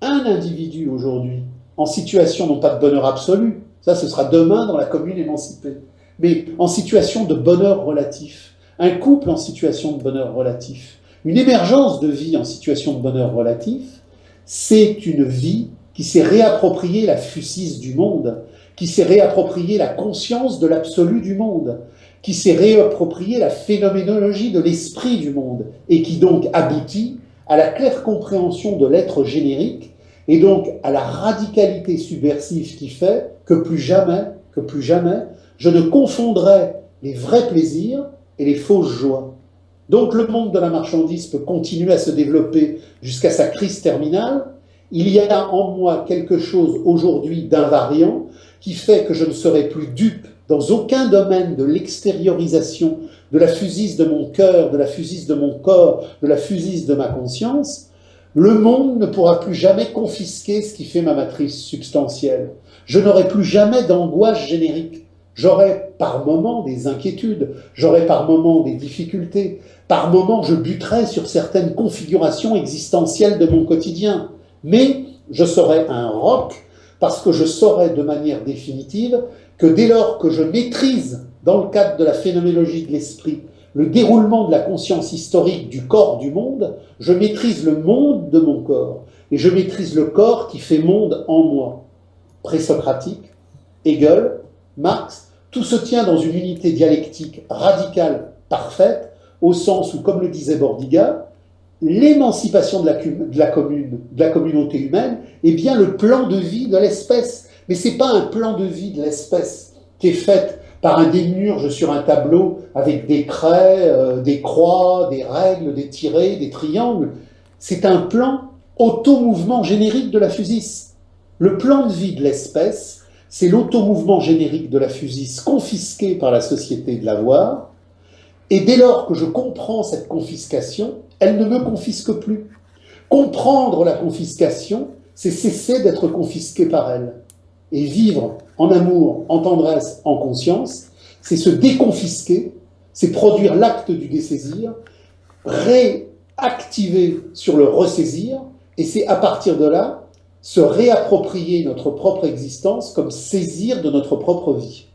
un individu aujourd'hui, en situation non pas de bonheur absolu, ça ce sera demain dans la commune émancipée, mais en situation de bonheur relatif, un couple en situation de bonheur relatif, une émergence de vie en situation de bonheur relatif, c'est une vie qui s'est réapproprié la fucis du monde, qui s'est réapproprié la conscience de l'absolu du monde, qui s'est réapproprié la phénoménologie de l'esprit du monde, et qui donc aboutit à la claire compréhension de l'être générique, et donc à la radicalité subversive qui fait que plus jamais, je ne confondrai les vrais plaisirs et les fausses joies. Donc le monde de la marchandise peut continuer à se développer jusqu'à sa crise terminale. Il y a en moi quelque chose aujourd'hui d'invariant qui fait que je ne serai plus dupe dans aucun domaine de l'extériorisation de la fusis de mon cœur, de la fusis de mon corps, de la fusis de ma conscience. Le monde ne pourra plus jamais confisquer ce qui fait ma matrice substantielle. Je n'aurai plus jamais d'angoisse générique. J'aurai par moments des inquiétudes, j'aurai par moments des difficultés, par moments je buterai sur certaines configurations existentielles de mon quotidien. Mais je serai un roc parce que je saurai de manière définitive que dès lors que je maîtrise, dans le cadre de la phénoménologie de l'esprit, le déroulement de la conscience historique du corps du monde, je maîtrise le monde de mon corps et je maîtrise le corps qui fait monde en moi. Présocratique, Hegel, Marx, tout se tient dans une unité dialectique radicale, parfaite, au sens où, comme le disait Bordiga, l'émancipation de la communauté humaine est bien le plan de vie de l'espèce. Mais ce n'est pas un plan de vie de l'espèce qui est fait par un démiurge sur un tableau avec des craies, des croix, des règles, des tirets, des triangles. C'est un plan automouvement générique de la fusis. Le plan de vie de l'espèce, c'est l'automouvement générique de la fusis confisquée par la société de l'avoir. Et dès lors que je comprends cette confiscation, elle ne me confisque plus. Comprendre la confiscation, c'est cesser d'être confisqué par elle. Et vivre en amour, en tendresse, en conscience, c'est se déconfisquer, c'est produire l'acte du dessaisir, réactiver sur le ressaisir, et c'est à partir de là se réapproprier notre propre existence comme saisir de notre propre vie.